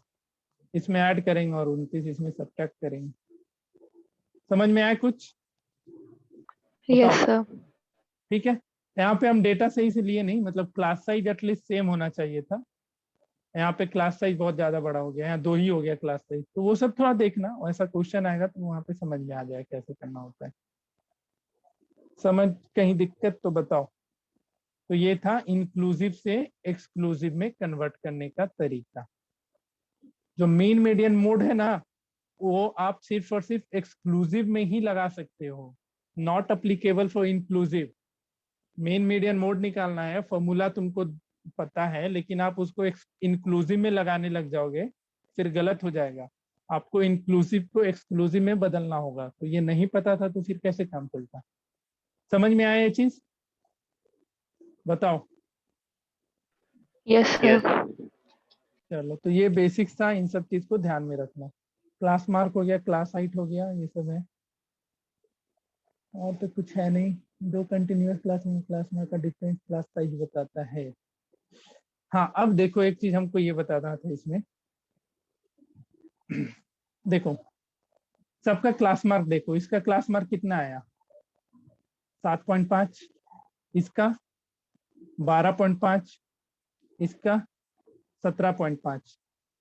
इसमें ऐड करेंगे और 29 इसमें सब्ट्रैक्ट करेंगे। समझ में आया कुछ? Yes, sir. ठीक है, यहाँ पे हम डेटा सही से लिए नहीं, मतलब क्लास साइज एटलीस्ट सेम होना चाहिए था। यहाँ पे क्लास साइज बहुत ज्यादा बड़ा हो गया, यहाँ 2 ही हो गया क्लास साइज। तो वो सब थोड़ा देखना, ऐसा क्वेश्चन आएगा तो वहां पे समझ में आ जाए कैसे करना होता है। समझ कहीं दिक्कत तो बताओ। तो ये था इंक्लूसिव से एक्सक्लूसिव में कन्वर्ट करने का तरीका। जो मीन मीडियन मोड है ना, वो आप सिर्फ और सिर्फ एक्सक्लूसिव में ही लगा सकते हो, not applicable for inclusive. Mean median mode निकालना है, फॉर्मूला तुमको पता है, लेकिन आप उसको इंक्लूसिव में लगाने लग जाओगे फिर गलत हो जाएगा। आपको इंक्लूसिव को एक्सक्लूसिव में बदलना होगा। तो ये नहीं पता था तो फिर कैसे काम चलता। समझ में आया ये चीज? बताओ। Yes, Yes. sir. चलो, तो ये बेसिक्स था, इन सब चीज को ध्यान में रखना। क्लास मार्क हो गया, क्लास हाइट हो गया, ये सब है। और तो कुछ है नहीं। दो कंटिन्यूअस क्लास में क्लास मार्क का डिफरेंस क्लास साइज बताता है। हाँ, अब देखो एक चीज हमको ये बताना था इसमें। देखो सबका क्लास मार्क देखो, इसका क्लास मार्क कितना आया 7.5, इसका 12.5, इसका 17.5,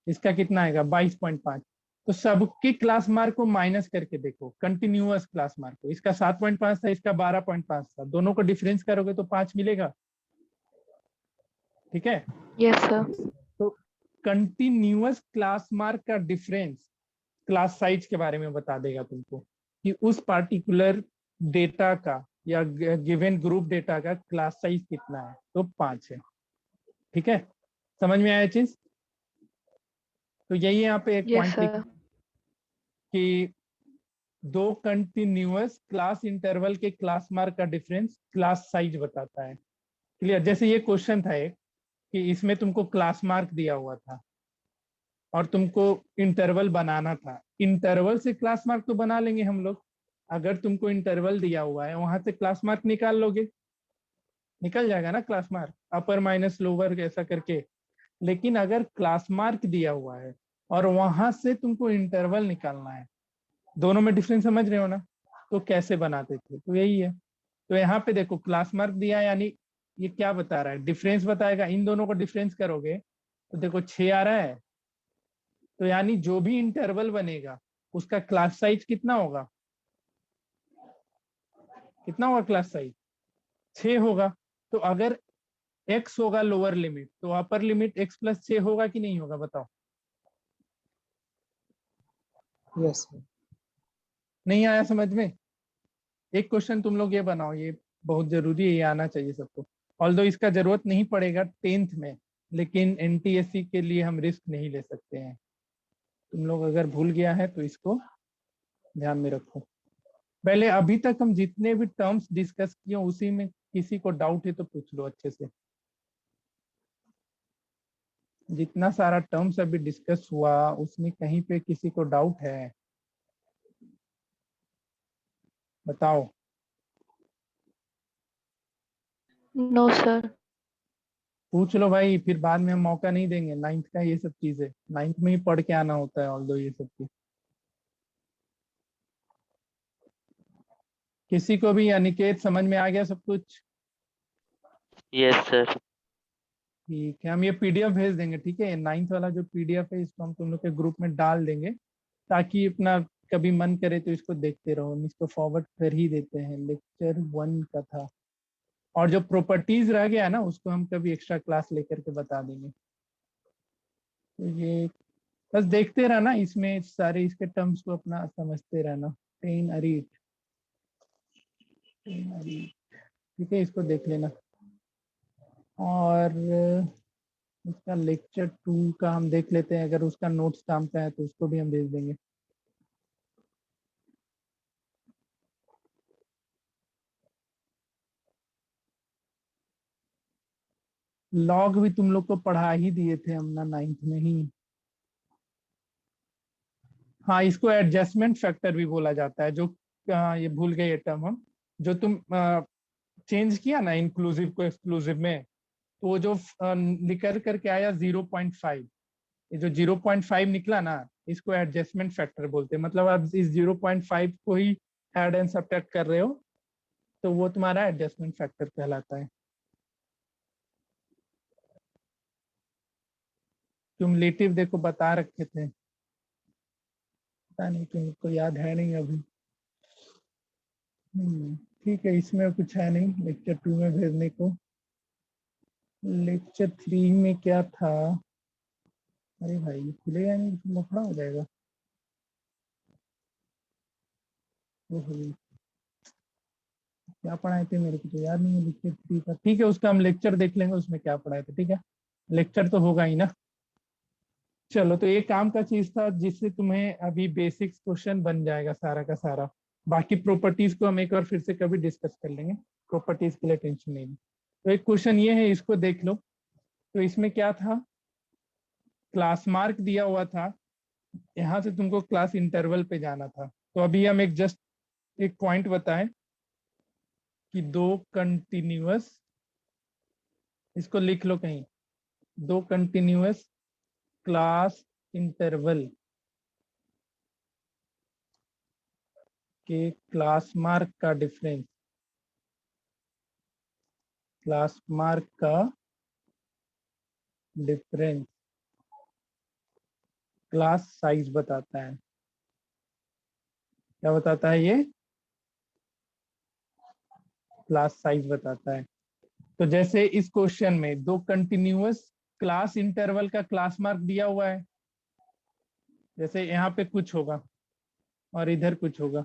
इसका कितना आएगा 22.5। तो सबके क्लास मार्क को माइनस करके देखो, कंटिन्यूअस क्लास मार्क को। इसका 7.5 था, इसका 12.5 था, दोनों को डिफरेंस करोगे तो 5 मिलेगा। ठीक है। Yes, sir. तो कंटिन्यूअस क्लास मार्क का डिफरेंस क्लास साइज के बारे में बता देगा तुमको कि उस पार्टिकुलर डेटा का या गिवन ग्रुप डेटा का क्लास साइज कितना है। तो 5 है। ठीक है, समझ में आया चीज? तो यही यहाँ पे एक Yes, पॉइंट लिख sir. कि दो कंटिन्यूअस क्लास इंटरवल के क्लास मार्क का डिफरेंस क्लास साइज बताता है। क्लियर? जैसे ये क्वेश्चन था एक कि इसमें तुमको क्लास मार्क दिया हुआ था और तुमको इंटरवल बनाना था। इंटरवल से क्लास मार्क तो बना लेंगे हम लोग, अगर तुमको इंटरवल दिया हुआ है वहां से क्लास मार्क निकाल लोगे, निकल जाएगा ना क्लास मार्क, अपर माइनस लोअर ऐसा करके। लेकिन अगर क्लास मार्क दिया हुआ है और वहां से तुमको इंटरवल निकालना है, दोनों में डिफरेंस समझ रहे हो ना, तो कैसे बनाते थे? तो यही है। तो यहाँ पे देखो क्लास मार्क दिया है, यानी ये क्या बता रहा है, डिफरेंस बताएगा। इन दोनों को डिफरेंस करोगे तो देखो 6 आ रहा है। तो यानी जो भी इंटरवल बनेगा उसका क्लास साइज कितना होगा? कितना होगा क्लास साइज? 6 होगा। तो अगर x होगा लोअर लिमिट, तो अपर लिमिट x प्लस 6 होगा कि नहीं होगा? बताओ। Yes sir. नहीं आया समझ में? एक क्वेश्चन तुम लोग ये बनाओ, ये बहुत जरूरी है, ये आना चाहिए सबको। ऑल्दो इसका जरूरत नहीं पड़ेगा 10th में, लेकिन एनटीएससी के लिए हम रिस्क नहीं ले सकते हैं। तुम लोग अगर भूल गया है तो इसको ध्यान में रखो। पहले अभी तक हम जितने भी टर्म्स डिस्कस किए उसी में किसी को डाउट है तो पूछ लो अच्छे से। जितना सारा टर्म्स अभी डिस्कस हुआ उसमें कहीं पे किसी को डाउट है? बताओ। No, sir. पूछ लो भाई, फिर बाद में हम मौका नहीं देंगे। 9th का ये सब चीजें 9th में ही पढ़ के आना होता है, ऑल्दो ये सब चीज। किसी को भी अनिकेत समझ में आ गया सब कुछ? Yes, sir. ठीक है, हम ये पीडीएफ भेज देंगे। ठीक है, 9th वाला जो पीडीएफ है इसको हम तुम लोग के ग्रुप में डाल देंगे, ताकि अपना कभी मन करे तो इसको देखते रहो। हम इसको फॉरवर्ड कर ही देते हैं, लेक्चर 1 का था। और जो प्रॉपर्टीज रह गया ना उसको हम कभी एक्स्ट्रा क्लास लेकर के बता देंगे। तो ये बस देखते रहना, इसमें सारे इसके टर्म्स को अपना समझते रहना। 10 अरीट, ठीक है, इसको देख लेना। और उसका लेक्चर 2 का हम देख लेते हैं, अगर उसका नोट्स काम का है तो उसको भी हम भेज देंगे। लॉग भी तुम लोग को पढ़ा ही दिए थे हम ना 9th में ही। हाँ, इसको एडजस्टमेंट फैक्टर भी बोला जाता है। जो ये भूल गए ये टर्म हम, जो तुम चेंज किया ना इंक्लूसिव को एक्सक्लूसिव में, तो वो जो निकल करके आया 0.5, ये जो 0.5 निकला ना, इसको एडजस्टमेंट फैक्टर बोलते हैं। मतलब आप इस 0.5 को ही ऐड एंड सब्ट्रैक्ट कर रहे हो तो वो तुम्हारा एडजस्टमेंट फैक्टर कहलाता है। क्यूमुलेटिव देखो बता रखे थे, पता नहीं तुमको याद है नहीं अभी। ठीक है, इसमें कुछ है नहीं लेक्चर 2 में भेजने को। लेक्चर 3 में क्या था? अरे भाई ये खुलेगा नहीं तो लफड़ा हो जाएगा। ओहो, क्या पढ़ाए थे मेरे को तो याद नहीं है। लेक्चर 3 का ठीक है, उसका हम लेक्चर देख लेंगे उसमें क्या पढ़ाए थे। ठीक है, लेक्चर तो होगा ही ना। चलो, तो ये काम का चीज था जिससे तुम्हें अभी बेसिक्स क्वेश्चन बन जाएगा सारा का सारा। बाकी प्रॉपर्टीज को हम एक बार फिर से कभी डिस्कस कर लेंगे, प्रॉपर्टीज के लिए टेंशन नहीं। तो एक क्वेश्चन ये है, इसको देख लो। तो इसमें क्या था, क्लास मार्क दिया हुआ था, यहाँ से तुमको क्लास इंटरवल पे जाना था। तो अभी हम एक जस्ट एक पॉइंट बताएं कि दो कंटिन्यूअस, इसको लिख लो कहीं, दो कंटिन्यूअस क्लास इंटरवल के क्लास मार्क का डिफरेंस, क्लास मार्क का डिफरेंस क्लास साइज बताता है। क्या बताता है ये? क्लास साइज बताता है। तो जैसे इस क्वेश्चन में दो कंटिन्यूअस क्लास इंटरवल का क्लास मार्क दिया हुआ है, जैसे यहाँ पे कुछ होगा और इधर कुछ होगा,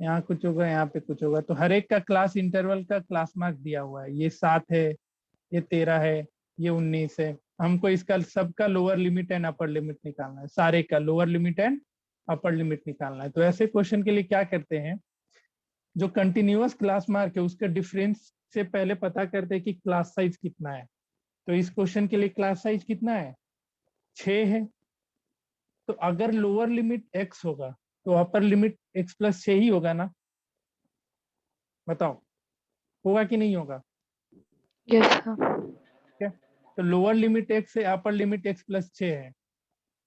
यहाँ कुछ होगा, यहाँ पे कुछ होगा, तो हर एक का क्लास इंटरवल का क्लास मार्क दिया हुआ है। ये 7 है, ये 13 है, ये 19 है। हमको इसका सबका lower limit and upper limit निकालना है, सारे का lower limit and upper limit निकालना है। तो ऐसे क्वेश्चन के लिए क्या करते हैं, जो कंटिन्यूअस क्लास मार्क है उसके डिफरेंस से पहले पता करते हैं कि क्लास साइज कितना है। तो इस क्वेश्चन के लिए क्लास साइज कितना है? 6 है। तो अगर लोअर लिमिट x होगा तो अपर लिमिट x+6 ही होगा ना? बताओ, होगा कि नहीं होगा? Yes sir. ठीक है, तो लोअर लिमिट x है, अपर लिमिट x+6 है।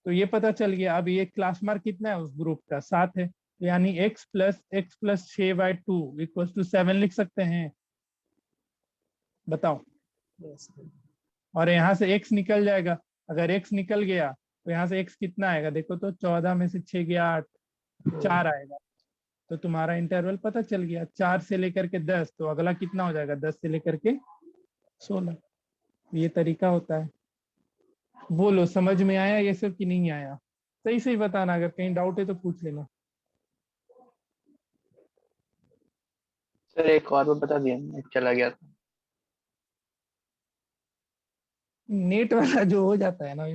तो ये पता चल गया। अब ये क्लास मार्क कितना है उस ग्रुप का? 7 है। तो यानी x+6/2 = 7 लिख सकते हैं। बताओ। Yes, sir. और यहाँ से x निकल जाएगा। अगर x निकल गया तो यहाँ से x कितना आएगा? देखो तो 14 में से 6 गया 8, 4 आएगा। तो तुम्हारा इंटरवल पता चल गया, 4 से लेकर के 10। तो अगला कितना हो जाएगा? 10 से लेकर के 16। ये तरीका होता है। बोलो, समझ में आया ये सब कि नहीं आया? सही सही बताना, अगर कहीं डाउट है तो पूछ लेना। सर एक और बार बता दिया, नेट चला गया था। नेट वाला जो हो जाता है ना,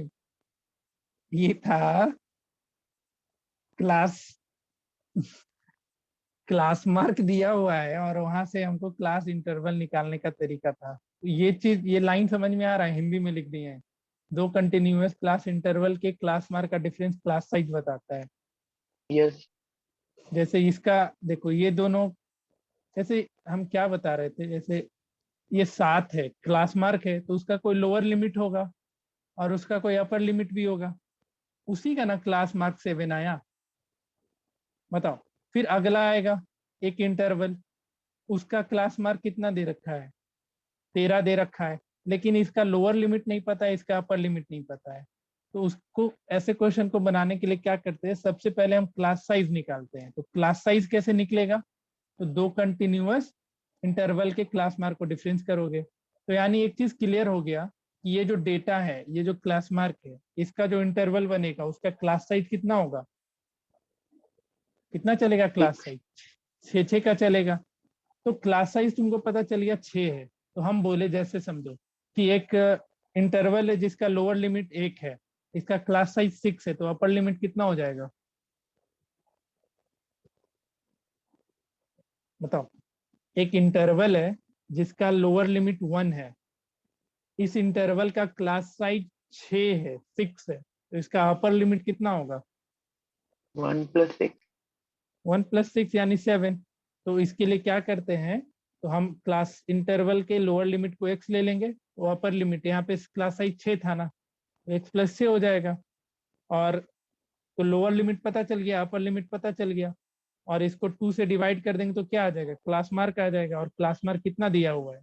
ये था क्लास क्लास मार्क दिया हुआ है और वहां से हमको क्लास इंटरवल निकालने का तरीका था। तो ये चीज, ये लाइन समझ में आ रहा है? हिंदी में लिख दी है। दो कंटिन्यूअस क्लास इंटरवल के क्लास मार्क का डिफरेंस क्लास साइज बताता है। यस। जैसे इसका देखो, ये दोनों, जैसे हम क्या बता रहे थे, जैसे ये 7 है, क्लास मार्क है, तो उसका कोई लोअर लिमिट होगा और उसका कोई अपर लिमिट भी होगा। उसी का ना क्लास मार्क 7 आया। बताओ। फिर अगला आएगा एक इंटरवल, उसका क्लास मार्क कितना दे रखा है? 13 दे रखा है, लेकिन इसका लोअर लिमिट नहीं पता है, इसका अपर लिमिट नहीं पता है। तो उसको, ऐसे क्वेश्चन को बनाने के लिए क्या करते हैं, सबसे पहले हम क्लास साइज निकालते हैं। तो क्लास साइज कैसे निकलेगा? तो दो कंटिन्यूअस इंटरवल के क्लास मार्क को डिफरेंस करोगे। तो यानी एक चीज क्लियर हो गया कि ये जो डेटा है, ये जो क्लास मार्क है, इसका जो इंटरवल बनेगा उसका क्लास साइज कितना होगा? कितना चलेगा क्लास साइज? 6 का चलेगा। तो क्लास साइज तुमको पता चल गया 6 है। तो हम बोले, जैसे समझो कि एक इंटरवल है जिसका लोअर लिमिट 1 है, इसका क्लास साइज 6 है, तो अपर लिमिट कितना हो जाएगा? बताओ। एक इंटरवल है जिसका लोअर लिमिट 1 है, इस इंटरवल का क्लास साइज 6 है, 6 है, तो इसका अपर लिमिट कितना होगा? 1+6। 1+6 यानी 7। तो इसके लिए क्या करते हैं, तो हम क्लास इंटरवल के लोअर लिमिट को x ले लेंगे, तो अपर लिमिट, यहाँ पे क्लास साइज 6 था ना, तो x+6 हो जाएगा। और तो लोअर लिमिट पता चल गया, अपर लिमिट पता चल गया। और इसको 2 से डिवाइड कर देंगे तो क्या आ जाएगा, क्लास मार्क आ जाएगा। और क्लास मार्क कितना दिया हुआ है,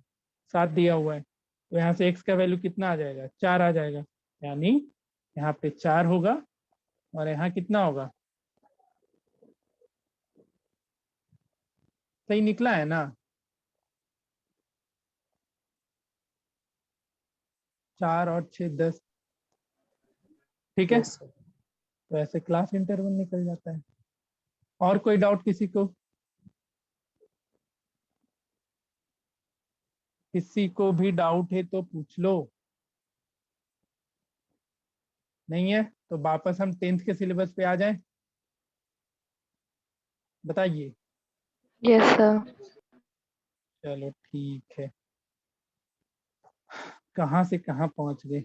7 दिया हुआ है। तो यहाँ से x का वैल्यू कितना आ जाएगा, 4 आ जाएगा। यानी यहाँ पे 4 होगा और यहाँ कितना होगा, सही निकला है ना। 4 और 6 10, ठीक है। Yes sir. तो ऐसे क्लास इंटरवल निकल जाता है। और कोई डाउट किसी को, किसी को भी डाउट है तो पूछ लो। नहीं है तो वापस हम 10th के सिलेबस पे आ जाएं। बताइए। Yes sir. चलो ठीक है, कहाँ से कहाँ पहुंच गए।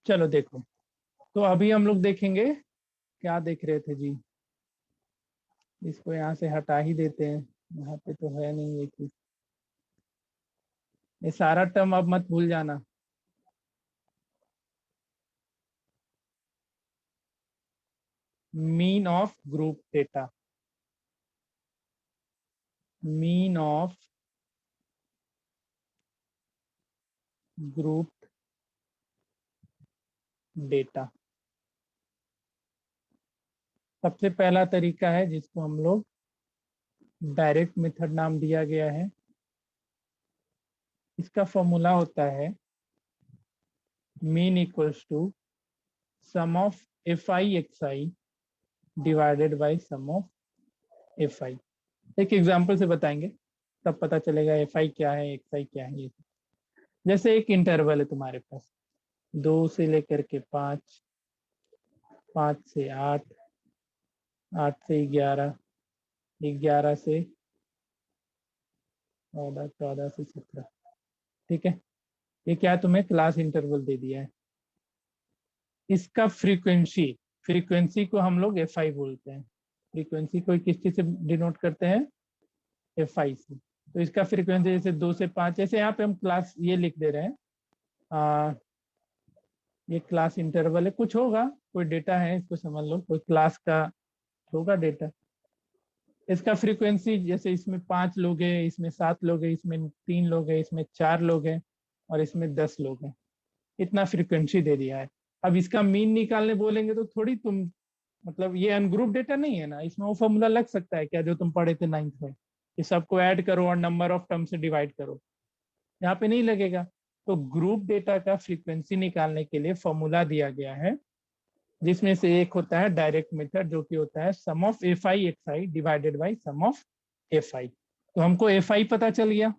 चलो देखो, तो अभी हम लोग देखेंगे, क्या देख रहे थे जी, इसको यहाँ से हटा ही देते हैं, यहाँ पे तो है नहीं ये चीज। ये सारा टर्म अब मत भूल जाना। Mean of group data, mean of group data सबसे पहला तरीका है जिसको हम लोग डायरेक्ट मेथड नाम दिया गया है। इसका फॉर्मूला होता है mean equals to sum of F I X I divided by sum of F I. एक एग्जाम्पल से बताएंगे तब पता चलेगा एफ आई क्या है, एक्स आई क्या है। ये जैसे एक इंटरवल है तुम्हारे पास, 2 से लेकर के 5, 5 से 8, 8 से 11, 11 से 14, 14 से 17, ठीक है। ये क्या तुम्हें क्लास इंटरवल दे दिया है। इसका फ्रीक्वेंसी, फ्रीक्वेंसी को हम लोग एफ आई बोलते हैं। फ्रीक्वेंसी को किस चीज से डिनोट करते हैं, एफ आई से। तो इसका फ्रीक्वेंसी जैसे 2 से 5, जैसे यहाँ पे हम क्लास ये लिख दे रहे हैं, ये क्लास इंटरवल है, कुछ होगा, कोई डेटा है, इसको समझ लो, कोई क्लास का होगा डेटा। इसका फ्रीक्वेंसी जैसे इसमें 5 लोग हैं, इसमें 7 लोग हैं, इसमें 3 लोग हैं, इसमें 4 लोग हैं और इसमें 10 लोग हैं। इतना फ्रीक्वेंसी दे दिया है। अब इसका मीन निकालने बोलेंगे तो थोड़ी तुम, मतलब ये अनग्रुप डेटा नहीं है ना, इसमें वो फॉर्मूला लग सकता है क्या जो तुम पढ़े थे 9th में, कि सबको ऐड करो और नंबर ऑफ टर्म से डिवाइड करो। यहाँ पे नहीं लगेगा। तो ग्रुप डेटा का फ्रीक्वेंसी निकालने के लिए फॉर्मूला दिया गया है, जिसमें से एक होता है डायरेक्ट मेथड, जो कि होता है sum of F I X I divided by sum of F I. तो हमको एफ आई पता चल गया,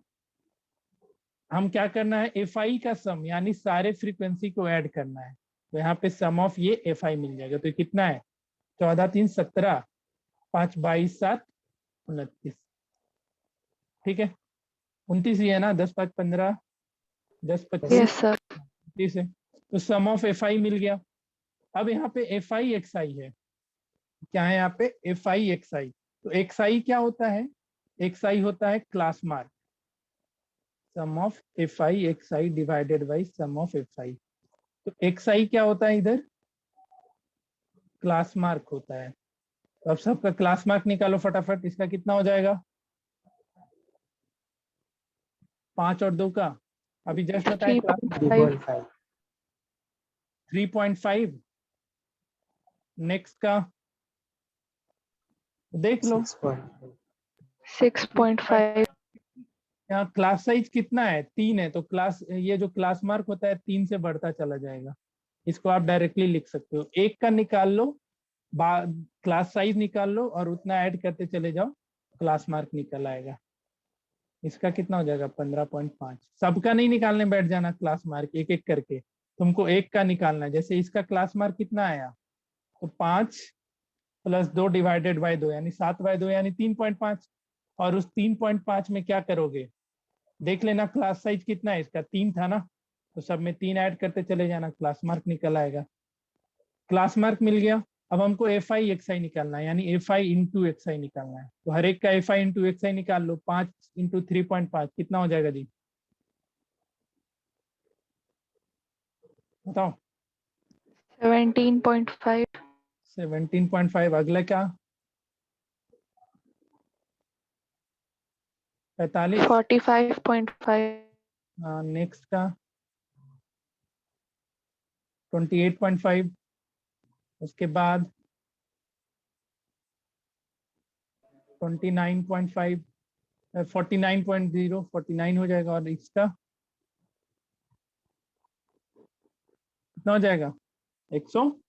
हम क्या करना है, एफ आई का सम यानी सारे फ्रीक्वेंसी को ऐड करना है। तो यहाँ पे सम ऑफ ये एफ आई मिल जाएगा। तो ये कितना है, 14 3 17, 5 22 7 29, ठीक है। 29 ही है ना, 10 5 15, 10 25 यस सर। 30 है। तो सम ऑफ एफ आई मिल गया। अब यहाँ पे एफ आई एक्स आई है, क्या है यहाँ पे, एफ आई एक्स आई। तो एक्स आई क्या होता है, एक्स आई होता है class mark, sum of F I X I divided by sum of F I. तो एक्स आई क्या होता है इधर, क्लास मार्क होता है। तो अब सबका क्लास मार्क निकालो फटाफट, इसका कितना हो जाएगा, 5 और 2 का, अभी जस्ट बताए क्लास 3.5। 3.5। नेक्स्ट का देख लो, 6.5। 6.5। यहाँ क्लास साइज कितना है, 3 है। तो क्लास, ये जो क्लास मार्क होता है 3 से बढ़ता चला जाएगा। इसको आप डायरेक्टली लिख सकते हो, 1 का निकाल लो, क्लास साइज निकाल लो और उतना ऐड करते चले जाओ, क्लास मार्क निकल आएगा। इसका कितना हो जाएगा, 15.5। सबका नहीं निकालने बैठ जाना क्लास मार्क, एक एक करके तुमको 1 का निकालना है। जैसे इसका क्लास मार्क कितना आया, तो 5 + 2 डिवाइडेड बाई 2 यानी 7/2 यानी 3.5। और उस 3.5 में क्या करोगे, देख लेना क्लास साइज कितना है इसका, 3 था ना, तो सब में 3 ऐड करते चले जाना, क्लास मार्क निकल आएगा। क्लास मार्क मिल गया। अब हमको एफ आई एक्स आई निकालना है, यानी एफ आई इंटू एक्स आई निकालना है। तो हर एक का एफ आई इंटू एक्स आई निकाल लो, 5 × 3.5 कितना हो जाएगा जी, बताओ। 17.5. 17.5। अगला क्या? 45। 45.5. नेक्स्ट का 28.5। उसके बाद 29.5, 49.0, 49 हो जाएगा। और इसका कितना हो जाएगा? 100,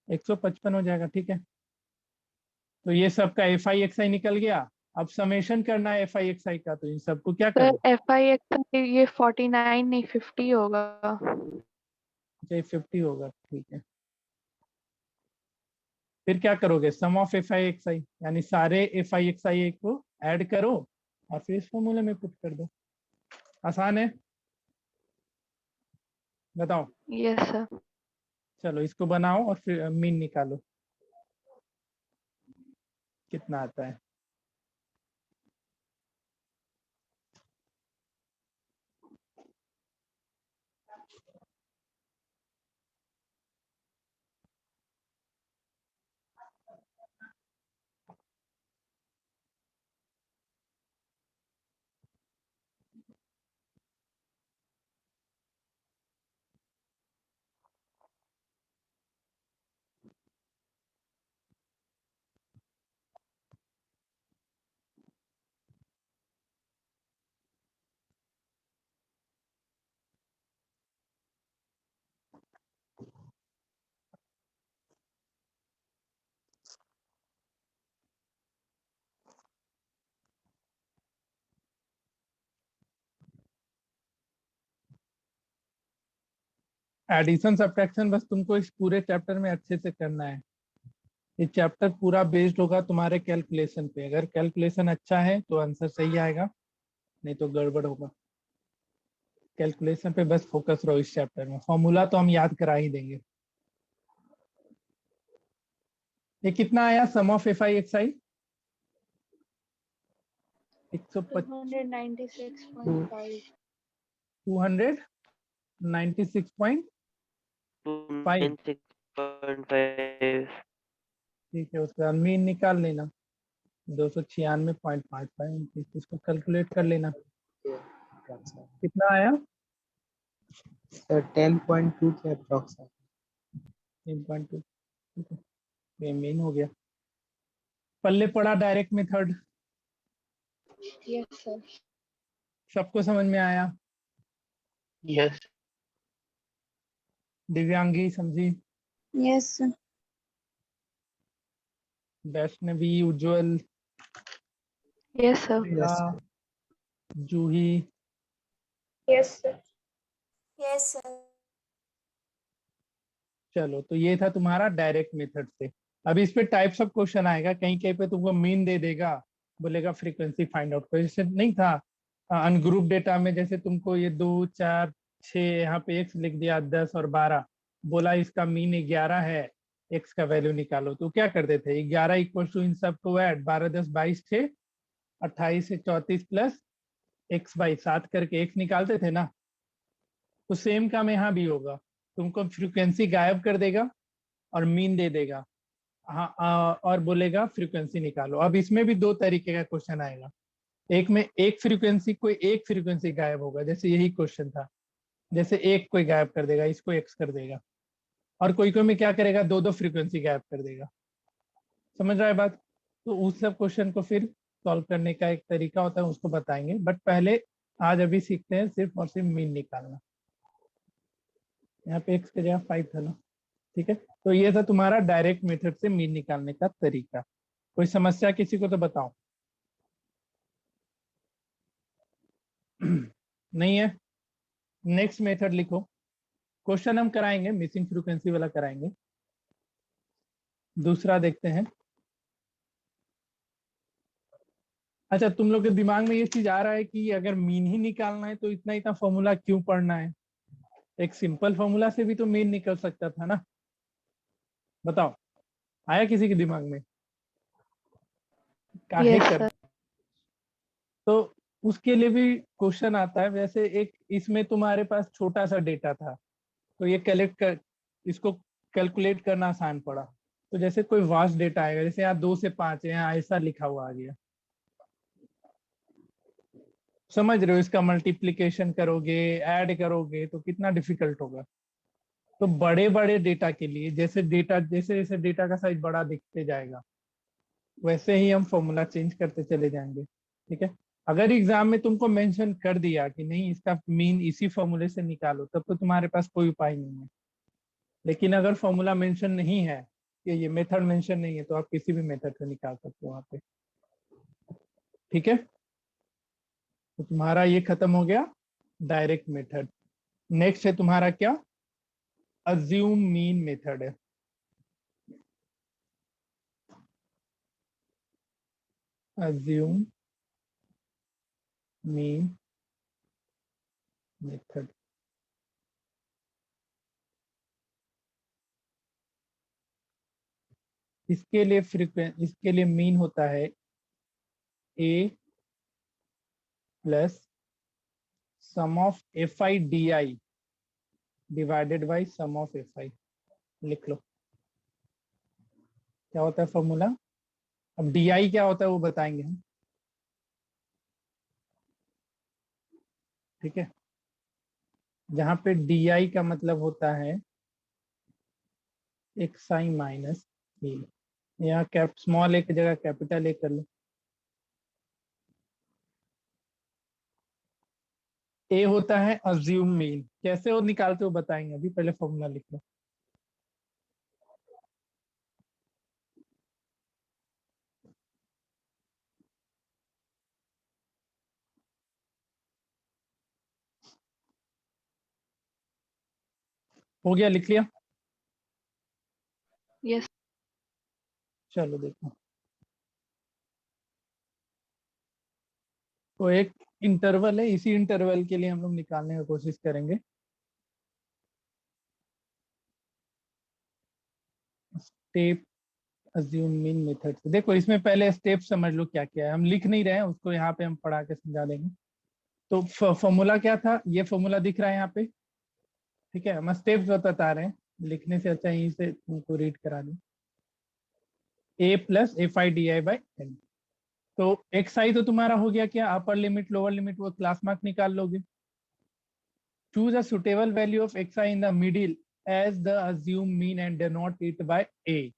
155 हो जाएगा। ठीक है, तो ये सबका एफ आई एक्स आई निकल गया। अब समेशन करना है एफ आई एक्स आई का, तो इन सबको क्या सर करो? FIX ये 49 नहीं 50 होगा। अच्छा 50 होगा, ठीक है। फिर क्या करोगे? सम ऑफ एफ आई एक्स आई, यानी सारे एफ आई एक्स आई को ऐड करो और फिर इस फॉर्मूले में पुट कर दो। आसान है, बताओ। Yes sir. चलो इसको बनाओ और फिर मीन निकालो कितना आता है। एडिशन सब्ट्रैक्शन बस तुमको इस पूरे चैप्टर में अच्छे से करना है। ये चैप्टर पूरा बेस्ड होगा तुम्हारे कैलकुलेशन पे। अगर कैलकुलेशन अच्छा है तो आंसर सही आएगा, नहीं तो गड़बड़ होगा। कैलकुलेशन पे बस फोकस रहो इस चैप्टर में। फॉर्मूला तो हम याद करा ही देंगे। ये कितना आया sum of F I X I? 296.5. 296.5। 296.5. ठीक है, उसके बाद मीन निकाल लेना 296.55। इसको कैलकुलेट कर लेना कितना आया। सर 10.2 के अप्रॉक्स। 3.2। ठीक है, ये मीन हो गया। पल्ले पड़ा डायरेक्ट मेथड, यस सर। सबको समझ में आया? Yes. दिव्यांगी समझी? Yes. वैष्णवी, उज्जवल, यस सर। प्रिया, जूही, यस सर। Yes, sir. चलो तो ये था तुम्हारा डायरेक्ट मेथड से। अब इस पे टाइप्स ऑफ क्वेश्चन आएगा, कहीं कहीं पे तुमको मीन दे देगा, बोलेगा फ्रीक्वेंसी फाइंड आउट। जैसे नहीं था अनग्रुप डेटा में, जैसे तुमको ये 2, 4, 6 यहाँ पे एक्स लिख दिया, 10 और 12, बोला इसका मीन 11 है, एक्स का वैल्यू निकालो। तो क्या करते थे? 11 इक्वल टू इन सबको ऐड, 12, 10, 22, 6, 28 से 34 प्लस एक्स बाई 7 करके एक्स निकालते थे ना। तो सेम काम यहाँ भी होगा, तुमको फ्रीक्वेंसी गायब कर देगा और मीन दे देगा। हाँ और बोलेगा फ्रीक्वेंसी निकालो। अब इसमें भी दो तरीके का क्वेश्चन आएगा। एक में एक फ्रीक्वेंसी, कोई एक फ्रीक्वेंसी गायब होगा, जैसे यही क्वेश्चन था, जैसे एक कोई गायब कर देगा, इसको एक्स कर देगा। और कोई कोई में क्या करेगा, दो दो फ्रीक्वेंसी गायब कर देगा। समझ रहा है बात? तो उस सब क्वेश्चन को फिर सॉल्व करने का एक तरीका होता है, उसको बताएंगे। बट पहले आज अभी सीखते हैं सिर्फ और सिर्फ मीन निकालना। यहाँ पे एक्स के जगह 5 था ना, ठीक है। तो ये था तुम्हारा डायरेक्ट मेथड से मीन निकालने का तरीका। कोई समस्या किसी को तो बताओ। नहीं है? नेक्स्ट मेथड लिखो। क्वेश्चन हम कराएंगे, मिसिंग फ्रीक्वेंसी वाला कराएंगे। दूसरा देखते हैं। अच्छा, तुम लोग के दिमाग में ये चीज आ रहा है कि अगर मीन ही निकालना है तो इतना इतना फॉर्मूला क्यों पढ़ना है? एक सिंपल फॉर्मूला से भी तो मीन निकल सकता था ना। बताओ, आया किसी के दिमाग में? काहे यस कर? सर। तो उसके लिए भी क्वेश्चन आता है। वैसे एक इसमें तुम्हारे पास छोटा सा डेटा था तो ये इसको कैलकुलेट करना आसान पड़ा। तो जैसे कोई वास्ट डेटा आएगा, जैसे यहाँ 2 से 5 है, यहाँ ऐसा लिखा हुआ आ गया, समझ रहे हो? इसका मल्टीप्लिकेशन करोगे, ऐड करोगे तो कितना डिफिकल्ट होगा। तो बड़े बड़े डेटा के लिए जैसे जैसे डेटा का साइज बड़ा दिखते जाएगा वैसे ही हम फॉर्मूला चेंज करते चले जाएंगे। ठीक है, अगर एग्जाम में तुमको मेंशन कर दिया कि नहीं इसका मीन इसी फॉर्मूले से निकालो, तब तो तुम्हारे पास कोई उपाय नहीं है। लेकिन अगर फॉर्मूला मेंशन नहीं है, ये मेथड मेंशन नहीं है, तो आप किसी भी मेथड से निकाल सकते हो वहां पे। ठीक है, तो तुम्हारा ये खत्म हो गया डायरेक्ट मेथड। नेक्स्ट है तुम्हारा क्या? अज्यूम मीन मेथड है। Assumed mean method. इसके लिए मीन होता है a plus sum of F I D I divided by sum of F I. लिख लो क्या होता है फॉर्मूला। अब डी आई क्या होता है वो बताएंगे हम। ठीक है, जहां पे डी आई का मतलब होता है एक्स आई माइनस ए। यहाँ कैप स्मॉल ए की जगह कैपिटल ए कर लो। ए होता है अज्यूम मीन। कैसे वो निकालते हो बताएंगे, अभी पहले फॉर्मूला लिख लो। हो गया, लिख लिया? यस। चलो देखो, तो एक इंटरवल है, इसी इंटरवल के लिए हम लोग निकालने की कोशिश करेंगे। स्टेप अज्यूम मीन मेथड से देखो, इसमें पहले स्टेप समझ लो क्या क्या है। हम लिख नहीं रहे हैं उसको, यहाँ पे हम पढ़ा के समझा देंगे। तो फॉर्मूला क्या था, ये फॉर्मूला दिख रहा है यहाँ पे। ठीक है, हम स्टेप्स बता रहे हैं, लिखने से अच्छा यहीं से तुमको रीड करा दूं। a plus F I D I by N. तो एक्स आई तो तुम्हारा हो गया क्या, अपर लिमिट लोअर लिमिट, वो क्लास मार्क निकाल लोगे। Choose a suitable value of X I in the middle as the assumed mean and denote it by A.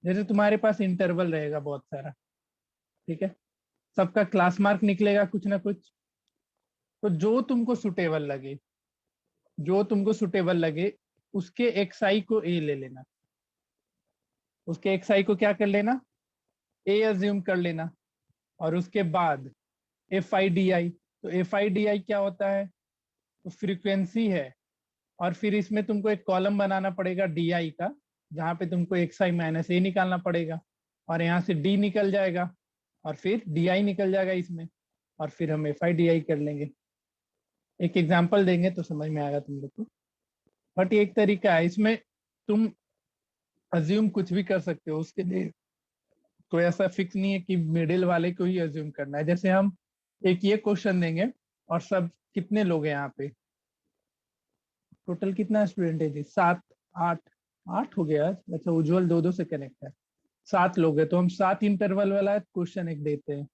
जैसे तुम्हारे पास इंटरवल रहेगा बहुत सारा, ठीक है, सबका क्लास मार्क निकलेगा कुछ ना कुछ। तो जो तुमको सुटेबल लगे उसके एक्स आई को ए ले लेना। उसके एक्स आई को क्या कर लेना, ए अज्यूम कर लेना। और उसके बाद एफ आई डी आई। तो एफ आई डी आई क्या होता है, तो फ्रीक्वेंसी है। और फिर इसमें तुमको एक कॉलम बनाना पड़ेगा डी आई का, जहाँ पे तुमको एक्स आई माइनस ए निकालना पड़ेगा। और यहाँ से डी निकल जाएगा और फिर डी आई निकल जाएगा इसमें, और फिर हम एफ आई डी आई कर लेंगे। एक एग्जाम्पल देंगे तो समझ में आएगा तुम लोग को। बट ये एक तरीका है, इसमें तुम अज्यूम कुछ भी कर सकते हो। उसके लिए कोई ऐसा फिक्स नहीं है कि मिडिल वाले को ही अज्यूम करना है। जैसे हम एक ये क्वेश्चन देंगे और सब कितने लोग हैं यहाँ पे, टोटल कितना स्टूडेंट है जी, 7 8 8 हो गया। अच्छा, उज्जवल 2 2 से कनेक्ट है, 7 लोग है। तो हम 7 इंटरवल वाला क्वेश्चन एक देते हैं,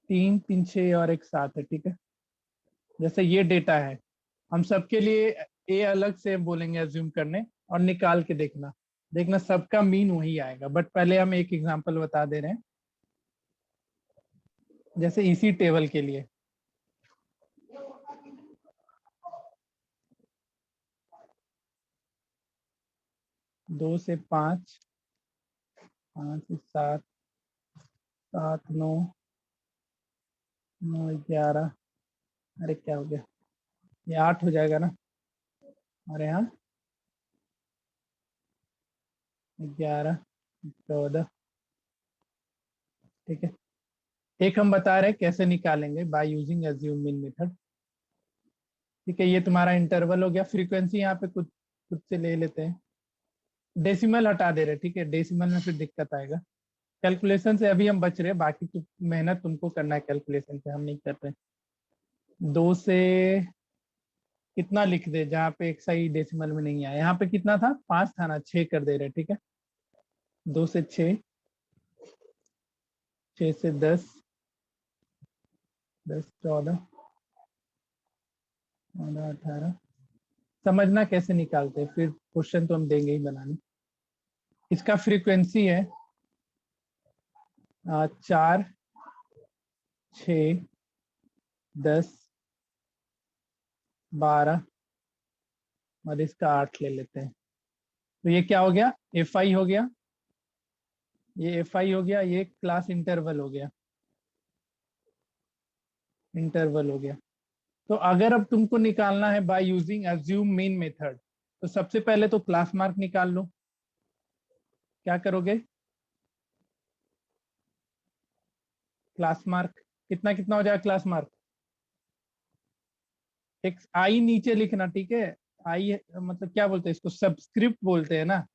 3 3 6 और एक 7 है। ठीक है, जैसे ये डेटा है, हम सबके लिए ए अलग से बोलेंगे अज्यूम करने, और निकाल के देखना सबका मीन वही आएगा। बट पहले हम एक एग्जांपल बता दे रहे हैं। जैसे इसी टेबल के लिए 2 से 5 5 से 7 7 9 9 11, अरे क्या हो गया, ये 8 हो जाएगा ना। और यहाँ 11 14। ठीक है, एक हम बता रहे हैं कैसे निकालेंगे, by using assume mean method. ठीक है, ये तुम्हारा इंटरवल हो गया। फ्रीक्वेंसी यहाँ पे कुछ से ले लेते हैं, डेसिमल हटा दे रहे। ठीक है, डेसिमल में फिर दिक्कत आएगा। कैलकुलेशन से अभी हम बच रहे हैं, बाकी मेहनत तुमको करना है कैलकुलेशन से, हम नहीं कर रहे। 2 से कितना लिख दे जहाँ पे एक सही डेसिमल में नहीं आया, यहाँ पे कितना था 5 था ना, 6 कर दे रहे, ठीक है। 2 से 6, 6 से 10, 10 14 15 18। समझना कैसे निकालते हैं, फिर क्वेश्चन तो हम देंगे ही बनाने। इसका फ्रीक्वेंसी है 4 6 10 12 और इसका 8 ले लेते हैं। तो ये क्या हो गया, FI हो गया, ये FI हो गया, ये क्लास इंटरवल हो गया, इंटरवल हो गया। तो अगर अब तुमको निकालना है by using assume mean method, तो सबसे पहले तो क्लास मार्क निकाल लो। क्या करोगे, क्लास मार्क कितना कितना हो जाएगा, क्लास मार्क एक आई नीचे लिखना, ठीक है। आई मतलब क्या बोलते हैं इसको, सबस्क्रिप्ट बोलते हैं ना।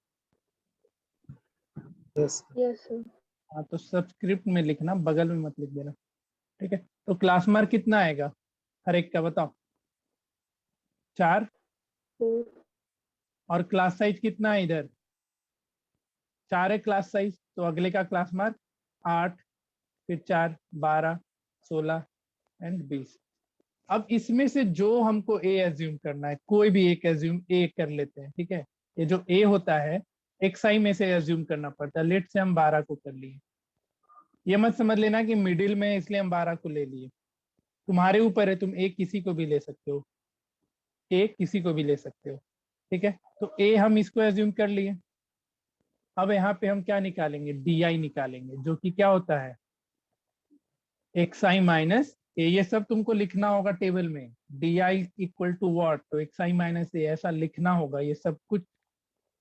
Yes yes sir. हाँ, तो सबस्क्रिप्ट में लिखना, बगल में मत लिख देना, ठीक है। तो क्लास मार्क कितना आएगा हर एक का, बताओ। 4। और क्लास साइज कितना है इधर, 4 है क्लास साइज, तो अगले का क्लास मार्क 8, फिर 4 12 16 एंड 20। अब इसमें से जो हमको ए एज्यूम करना है, कोई भी एक एज्यूम ए कर लेते हैं, ठीक है। ये जो ए होता है xi में से एज्यूम करना पड़ता है। लेट से हम 12 को कर लिए, ये मत समझ लेना कि मिडिल में इसलिए हम 12 को ले लिए, तुम्हारे ऊपर है, तुम ए किसी को भी ले सकते हो, ए किसी को भी ले सकते हो, ठीक है। तो ए हम इसको एज्यूम कर लिए। अब यहाँ पे हम क्या निकालेंगे, डी निकालेंगे, जो कि क्या होता है xi माइनस ए। ये सब तुमको लिखना होगा टेबल में, D I equal to what, तो xi माइनस ए ऐसा लिखना होगा, ये सब कुछ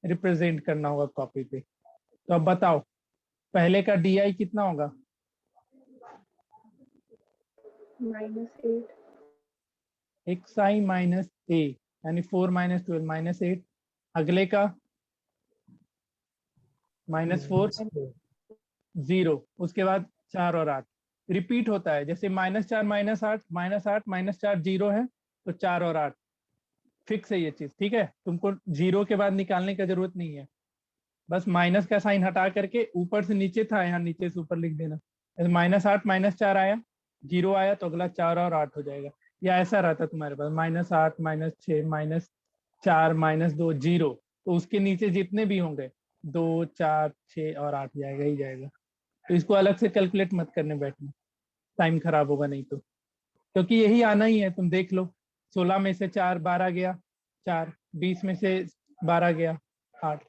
रिप्रेजेंट करना होगा कॉपी पे। तो अब बताओ पहले का डी आई कितना होगा, -8। xi माइनस ए, यानी 4 - 12 -8। अगले का -4 0, उसके बाद 4 और 8 रिपीट होता है, जैसे -4 -8 -8 -4 0 है, तो 4 और 8 फिक्स है ये चीज, ठीक है। तुमको 0 के बाद निकालने का जरूरत नहीं है, बस माइनस का साइन हटा करके ऊपर से नीचे था, यहाँ नीचे से ऊपर लिख देना। -8 -4 आया, 0 आया, तो अगला 4 और 8 हो जाएगा। या ऐसा रहता तुम्हारे पास -8 -6 -4 -2 0, तो उसके नीचे जितने भी होंगे 2 4 6 और 8 जाएगा ही जाएगा। तो इसको अलग से कैलकुलेट मत करने बैठना, टाइम खराब होगा नहीं तो, क्योंकि यही आना ही है। तुम देख लो, 16 में से 4 12 गया 4, 20 में से 12 गया 8,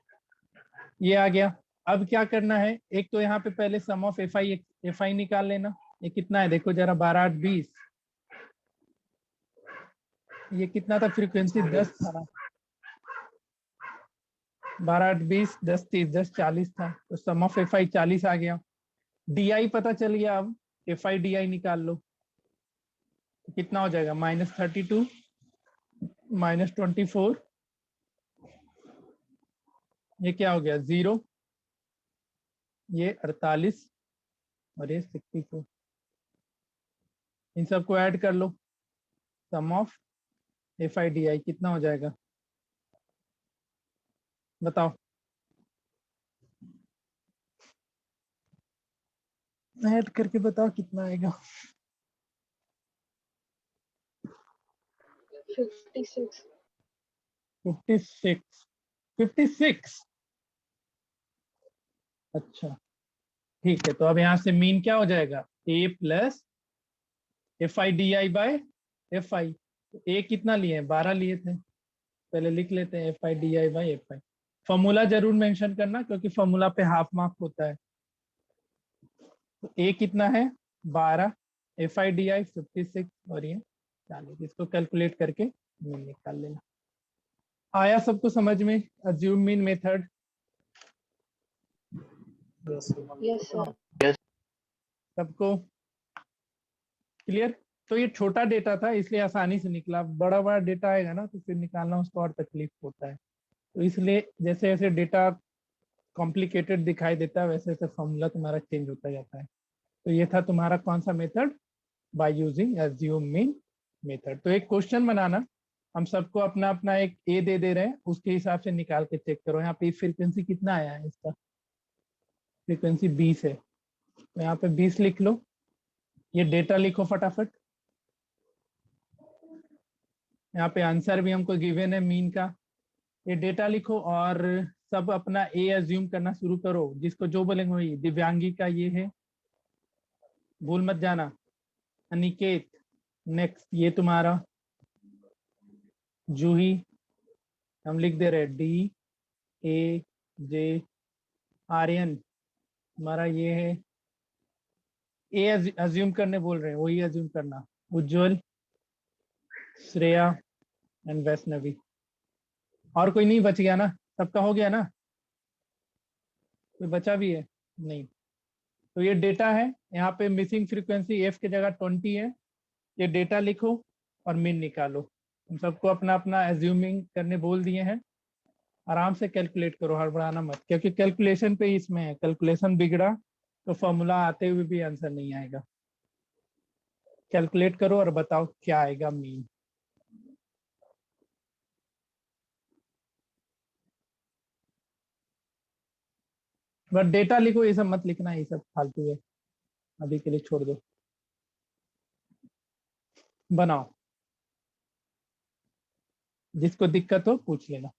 ये आ गया। अब क्या करना है, एक तो यहाँ पे पहले सम ऑफ एफ आई निकाल लेना। ये कितना है देखो जरा, 12 8 20, ये कितना था, फ्रीक्वेंसी 10 था ना, 12 8 20 10 30 10 40 था, तो सम ऑफ एफ आई 40 आ गया। डी आई पता चल गया, अब एफ आई डी आई निकाल लो, तो कितना हो जाएगा, -32 -24, ये क्या हो गया 0, ये 48 और ये 64। इन सबको ऐड कर लो, sum of F I D I कितना हो जाएगा, बताओ। ऐड करके बताओ कितना आएगा। 56। 56। अच्छा ठीक है, तो अब यहाँ से मीन क्या हो जाएगा, a plus F I D I by F I. A कितना लिए हैं, 12 लिए थे, पहले लिख लेते हैं F I D I by F I. Formula जरूर मेंशन करना, क्योंकि फॉर्मूला पे हाफ मार्क होता है। तो ए कितना है 12, एफ आई डी आई 56 और ये 40। इसको कैलकुलेट करके मीन निकाल लेना। आया सबको समझ में, assume mean method. Yes sir. सबको क्लियर। तो ये छोटा डेटा था इसलिए आसानी से निकला, बड़ा बड़ा डेटा आएगा ना तो फिर निकालना उसको और तकलीफ होता है। तो इसलिए जैसे जैसे डेटा कॉम्प्लिकेटेड दिखाई देता है वैसे वैसे फॉर्मूला तुम्हारा चेंज होता जाता है। तो ये था तुम्हारा कौन सा method, by using assume mean method. तो एक क्वेश्चन बनाना, हम सबको अपना अपना एक ए दे रहे हैं, उसके हिसाब से निकाल के चेक करो। यहाँ पे फ्रीक्वेंसी कितना आया है, इसका फ्रीक्वेंसी 20 है, तो यहाँ पे 20 लिख लो। ये डेटा लिखो फटाफट। यहाँ पे आंसर भी हमको गिवन है मीन का, ये डेटा लिखो और सब अपना ए एज्यूम करना शुरू करो, जिसको जो बोलेंगे वही। दिव्यांगी का ये है, भूल मत जाना। अनिकेत नेक्स्ट, ये तुम्हारा जूही, हम लिख दे रहे डी ए जे। आर्यन तुम्हारा ये है, ए अज्यूम करने बोल रहे हैं, वही अज्यूम करना। उज्जवल, श्रेया एंड वैष्णवी। और कोई नहीं बच गया ना, सबका हो गया ना, कोई बचा भी है नहीं। तो ये डेटा है, यहाँ पे मिसिंग फ्रीक्वेंसी एफ की जगह 20 है। ये डेटा लिखो और मीन निकालो। हम सबको अपना अपना एज्यूमिंग करने बोल दिए हैं, आराम से कैलकुलेट करो, हड़बड़ाना मत, क्योंकि कैलकुलेशन पे इसमें है, कैलकुलेशन बिगड़ा तो फॉर्मूला आते हुए भी आंसर नहीं आएगा। कैलकुलेट करो और बताओ क्या आएगा मीन। बट डेटा लिखो, ये सब मत लिखना, ये सब फालतू है, अभी के लिए छोड़ दो। बनाओ, जिसको दिक्कत हो पूछ लेना।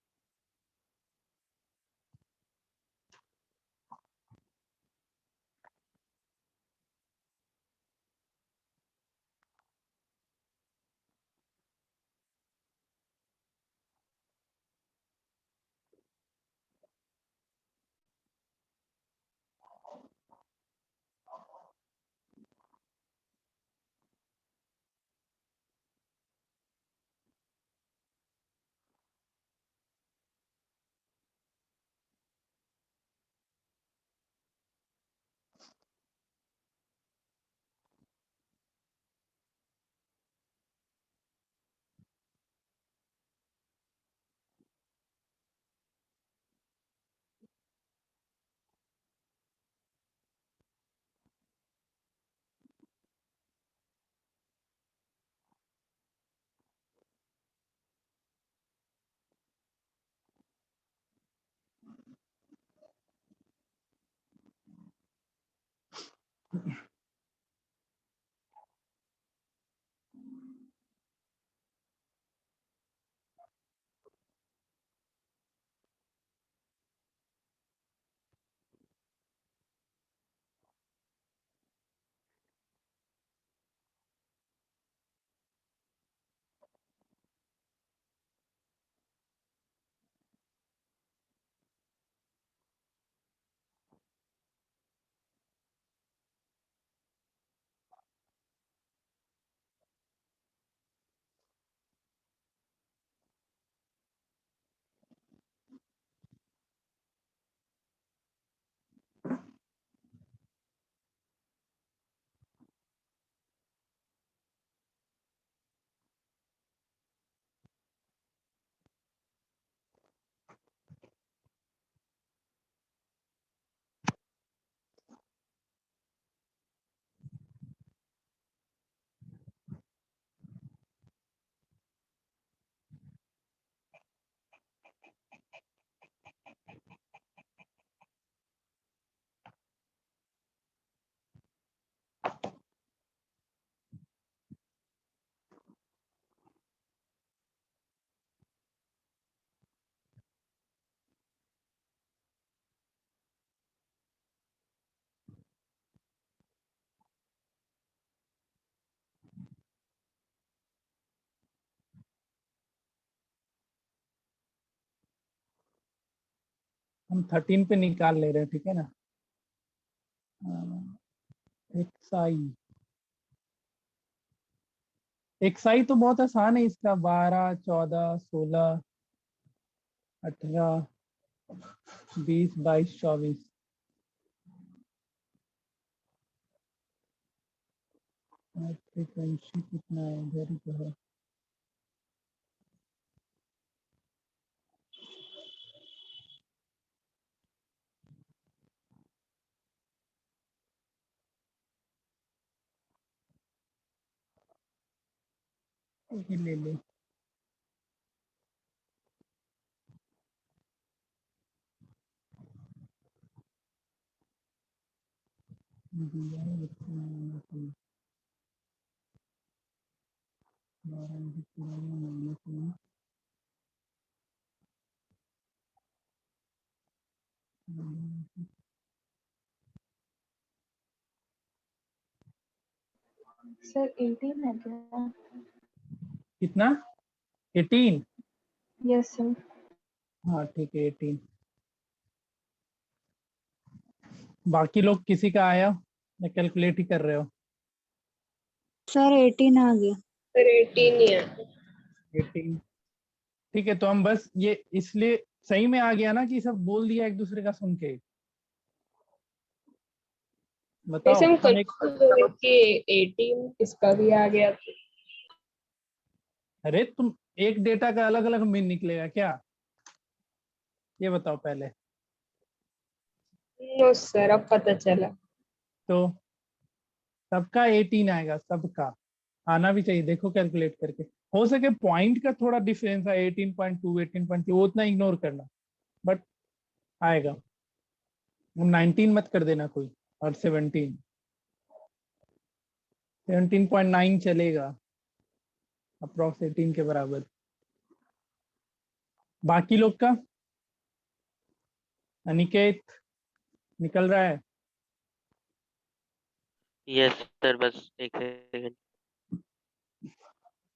हम 13 पे निकाल ले रहे हैं, ठीक है ना। एक्साई, एक्साई तो बहुत आसान है इसका, 12 14 16 18 20 22 24। फ्रीक्वेंसी कितना है, इधर ही तो है। ये ले ले। सर 18 है क्या? कितना? 18? Yes sir. हाँ ठीक है 18। बाकी लोग किसी का आया या कैलकुलेट ही कर रहे हो? सर 18 आ गया। फिर 18 ही है। 18 ठीक है। तो हम बस ये इसलिए सही में आ गया ना कि सब बोल दिया एक दूसरे का सुन के? बताओ। वैसे हम हम एक कंफ्यूज हो गए कि 18 किसका भी आ गया। अरे तुम एक डेटा का अलग अलग मीन निकलेगा क्या? ये बताओ पहले। नो सर, अब पता चला। तो सबका 18 आएगा, सबका आना भी चाहिए। देखो कैलकुलेट करके, हो सके पॉइंट का थोड़ा डिफरेंस है 18.2 18.2, वो उतना इग्नोर करना, बट आएगा। 19 मत कर देना कोई, और 17.9 चलेगा, अप्रॉक्स 18 के बराबर। बाकी लोग का अनिकेत निकल रहा है? यस सर, बस एक सेकंड।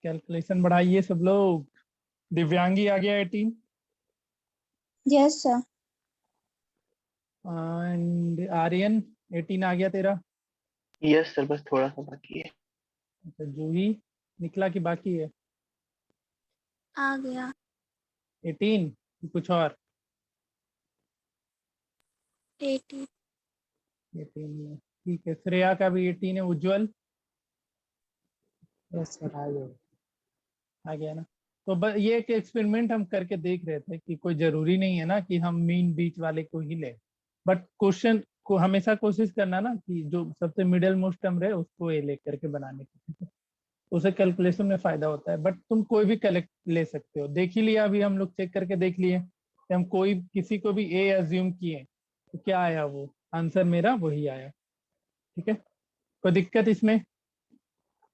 कैलकुलेशन बढ़ाइए सब लोग। दिव्यांगी आ गया 18, यस सर। एंड आर्यन 18 आ गया तेरा? यस सर, बस थोड़ा सा बाकी है। अच्छा, जूही निकला कि बाकी है? आ गया। 18 कि कुछ और? 18। 18 है, ठीक है। श्रेया का भी 18 है। उज्जवल यस सर आ गया। आ गया ना? तो बस ये एक एक्सपेरिमेंट हम करके देख रहे थे कि कोई जरूरी नहीं है ना कि हम मीन बीच वाले को ही लें, बट क्वेश्चन को हमेशा कोशिश करना ना कि जो सबसे मिडिल मोस्ट टर्म रहे उसको ए लेकर के बनाने की, उसे कैलकुलेशन में फायदा होता है। बट तुम कोई भी कलेक्ट ले सकते हो। देख ही लिया, अभी हम लोग चेक करके देख लिए कि हम कोई किसी को भी ए अज्यूम किए तो क्या आया, वो आंसर मेरा वही आया। ठीक है, कोई दिक्कत इसमें?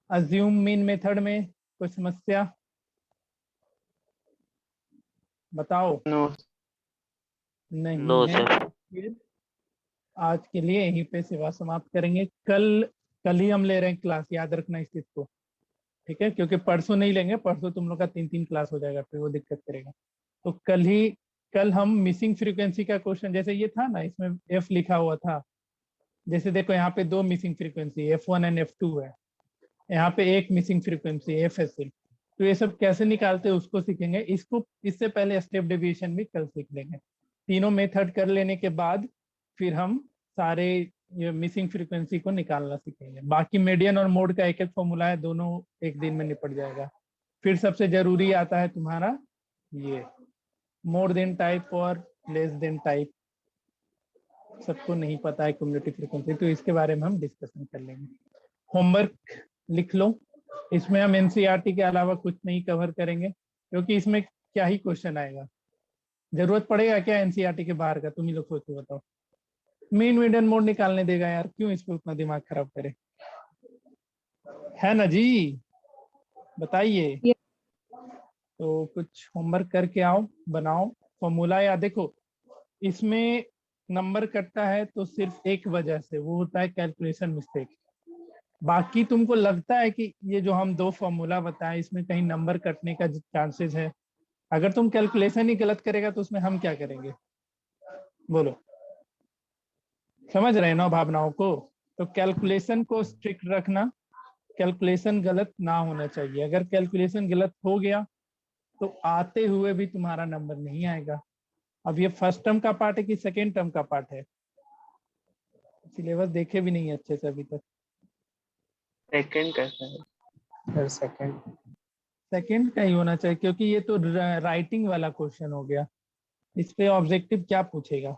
अज्यूम मीन मेथड में कोई समस्या बताओ? नो। नहीं नो है सर। तो फिर आज के लिए यहीं पे सेवा समाप्त करेंगे। कल कल ही हम ले रहे हैं क्लास, याद रखना इस चीज को। ठीक है, क्योंकि परसों नहीं लेंगे, परसों तुम लोग का 3 3 क्लास हो जाएगा, फिर वो दिक्कत करेगा। तो कल हम मिसिंग फ्रीक्वेंसी का क्वेश्चन, जैसे ये था ना, इसमें एफ लिखा हुआ था, जैसे देखो यहाँ पे 2 missing frequency F1 and F2 है, यहाँ पे एक मिसिंग फ्रीक्वेंसी FSL। तो ये सब कैसे निकालते हैं उसको सीखेंगे। इसको इससे पहले स्टेप डेविएशन भी कल सीख लेंगे। तीनों मेथड कर लेने के बाद फिर हम सारे ये मिसिंग फ्रीक्वेंसी को निकालना सीखेंगे। बाकी मीडियन और मोड का एक एक फॉर्मूला है, दोनों एक दिन में निपट जाएगा। फिर सबसे जरूरी आता है तुम्हारा ये मोर देन टाइप और लेस देन टाइप, सबको नहीं पता है कम्युनिटी फ्रीक्वेंसी, तो इसके बारे में हम डिस्कशन कर लेंगे। होमवर्क लिख लो। इसमें हम एनसीईआरटी के अलावा कुछ नहीं कवर करेंगे, क्योंकि इसमें क्या ही क्वेश्चन आएगा। जरूरत पड़ेगा क्या एनसीईआरटी के बाहर का? तुम ही लोग सोचो, बताओ। मीन मीडियन मोड निकालने देगा यार, क्यों इस पे उतना दिमाग खराब करे, है ना जी? बताइए। तो कुछ होमवर्क करके आओ, बनाओ फॉर्मूला। या देखो, इसमें नंबर कटता है तो सिर्फ एक वजह से, वो होता है कैलकुलेशन मिस्टेक। बाकी तुमको लगता है कि ये जो हम 2 फॉर्मूला बताए इसमें कहीं नंबर कटने का चांसेस है? अगर तुम कैलकुलेशन ही गलत करेगा तो उसमें हम क्या करेंगे, बोलो? समझ रहे हैं ना भावनाओं को? तो कैलकुलेशन को स्ट्रिक्ट रखना, कैलकुलेशन गलत ना होना चाहिए। अगर कैलकुलेशन गलत हो गया तो आते हुए भी तुम्हारा नंबर नहीं आएगा। अब ये फर्स्ट टर्म का पार्ट है कि सेकेंड टर्म का पार्ट है? सिलेबस देखे भी नहीं अच्छे से अभी तक। सेकंड कैसा है? Sir second. सेकेंड का ही होना चाहिए, क्योंकि ये तो राइटिंग वाला क्वेश्चन हो गया। इस पे ऑब्जेक्टिव क्या पूछेगा?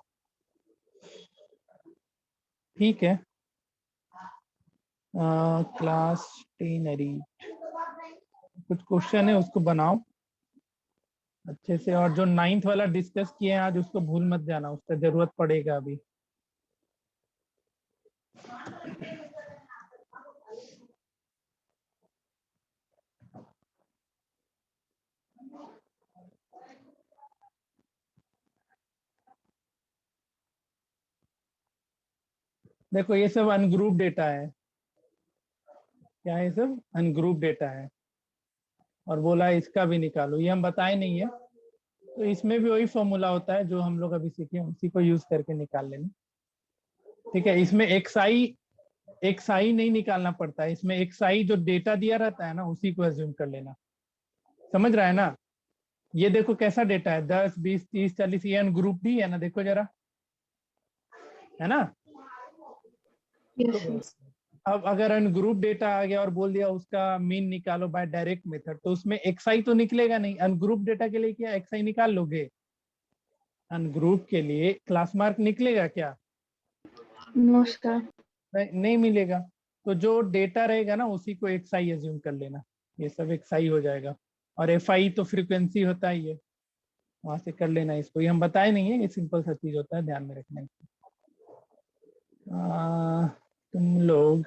ठीक है, क्लास 10 रीड कुछ क्वेश्चन है उसको बनाओ अच्छे से, और जो 9th वाला डिस्कस किए हैं आज उसको भूल मत जाना, उसका जरूरत पड़ेगा अभी। देखो ये सब अनग्रुप डेटा है, क्या है, सब अनग्रुप डेटा है, और बोला इसका भी निकालो, ये हम बताए नहीं है, तो इसमें भी वही फॉर्मूला होता है जो हम लोग अभी सीखे, उसी को यूज करके निकाल लेना। ठीक है, इसमें एक्साई नहीं निकालना पड़ता है, इसमें एक्साई जो डेटा दिया रहता है ना उसी को एज्यूम कर लेना। समझ रहा है ना? ये देखो कैसा डेटा है, 10, 20, 30, 40, ये अनग्रुप भी है ना, देखो जरा, है ना? Yes, sir. अब अगर अनग्रुप डेटा आ गया और बोल दिया उसका मीन निकालो बाय डायरेक्ट मेथड, तो उसमें एक्सआई तो निकलेगा नहीं। अनग्रुप डेटा के लिए क्या एक्सआई निकाल लोगे? अनग्रुप के लिए क्लास मार्क निकलेगा क्या? No, sir. नहीं मिलेगा। तो जो डेटा रहेगा ना उसी को एक्सआई एज्यूम कर लेना, ये सब एक्सआई हो जाएगा। और एफआई तो फ्रीक्वेंसी होता ही है, वहां से कर लेना इसको, ये हम बताए नहीं है, ये सिंपल सा चीज होता है, ध्यान में रखना। तुम लोग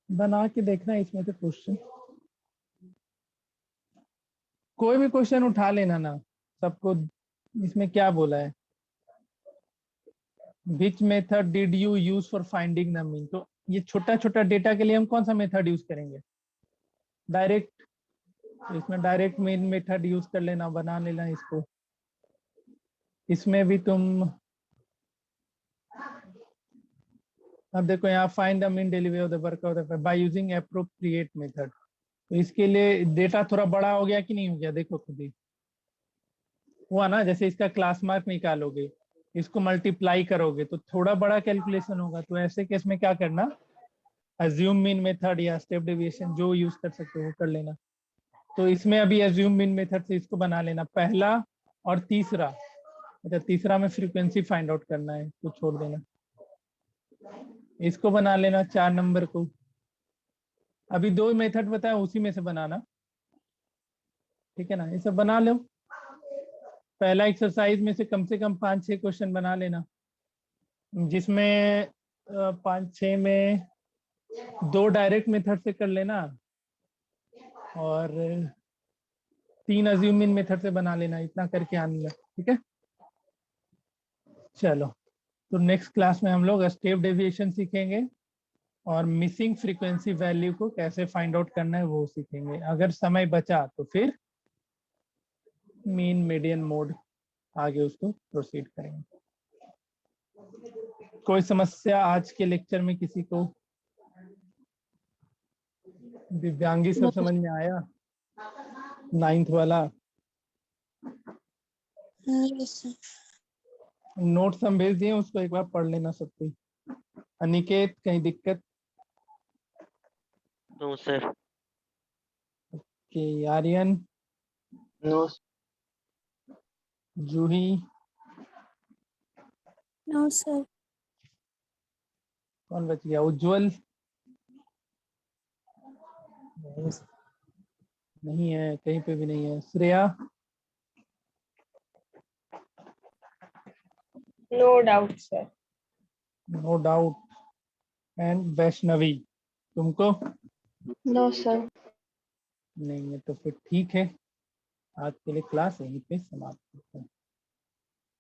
बना के देखना इसमें से क्वेश्चन, कोई भी क्वेश्चन उठा लेना ना, सबको। इसमें क्या बोला है, which method did you use for finding the mean, तो ये छोटा छोटा डेटा के लिए हम कौन सा मेथड यूज करेंगे? डायरेक्ट। इसमें डायरेक्ट मीन मेथड यूज कर लेना, बना लेना इसको। इसमें भी तुम अब देखो यहाँ find the mean daily of the work of the by using appropriate method, तो इसके लिए डेटा थोड़ा बड़ा हो गया कि नहीं हो गया? देखो खुद ही हुआ ना, जैसे इसका क्लास मार्क निकालोगे, इसको मल्टीप्लाई करोगे तो थोड़ा बड़ा कैलकुलेशन होगा। तो ऐसे केस में क्या करना, अज्यूम मीन मेथड या स्टेप डेविएशन जो यूज कर सकते हो वो कर लेना। तो इसमें अभी अज्यूम मीन मेथड से इसको बना लेना, पहला और तीसरा। अच्छा, तीसरा में फ्रीक्वेंसी फाइंड आउट करना है तो छोड़ देना, इसको बना लेना 4 नंबर को। अभी 2 मेथड बताया उसी में से बनाना, ठीक है ना? ये सब बना लो। पहला एक्सरसाइज में से कम 5-6 क्वेश्चन बना लेना, जिसमें 5-6 में 2 डायरेक्ट मेथड से कर लेना और 3 अज्यूमिंग मेथड से बना लेना, इतना करके आने लगा। ठीक है, चलो। तो नेक्स्ट क्लास में हम लोग स्टेप डेविएशन सीखेंगे और मिसिंग फ्रीक्वेंसी वैल्यू को कैसे फाइंड आउट करना है वो सीखेंगे। अगर समय बचा तो फिर मीन मीडियन मोड आगे उसको प्रोसीड करेंगे। कोई समस्या आज के लेक्चर में किसी को? दिव्यांगी सब समझ में आया? 9th वाला नोट्स हम भेज दिए, उसको एक बार पढ़ लेना सब कोई। अनिकेत कहीं दिक्कत? No sir. के Aryan, no Juhi, no sir. कौन बच गया? उज्जवल नहीं है, कहीं पे भी नहीं है। Shreya? No doubt sir. No doubt. And Vaishnavi तुमको? No, sir. नहीं है तो फिर ठीक है, आज के लिए क्लास यहीं पे समाप्त करते हैं।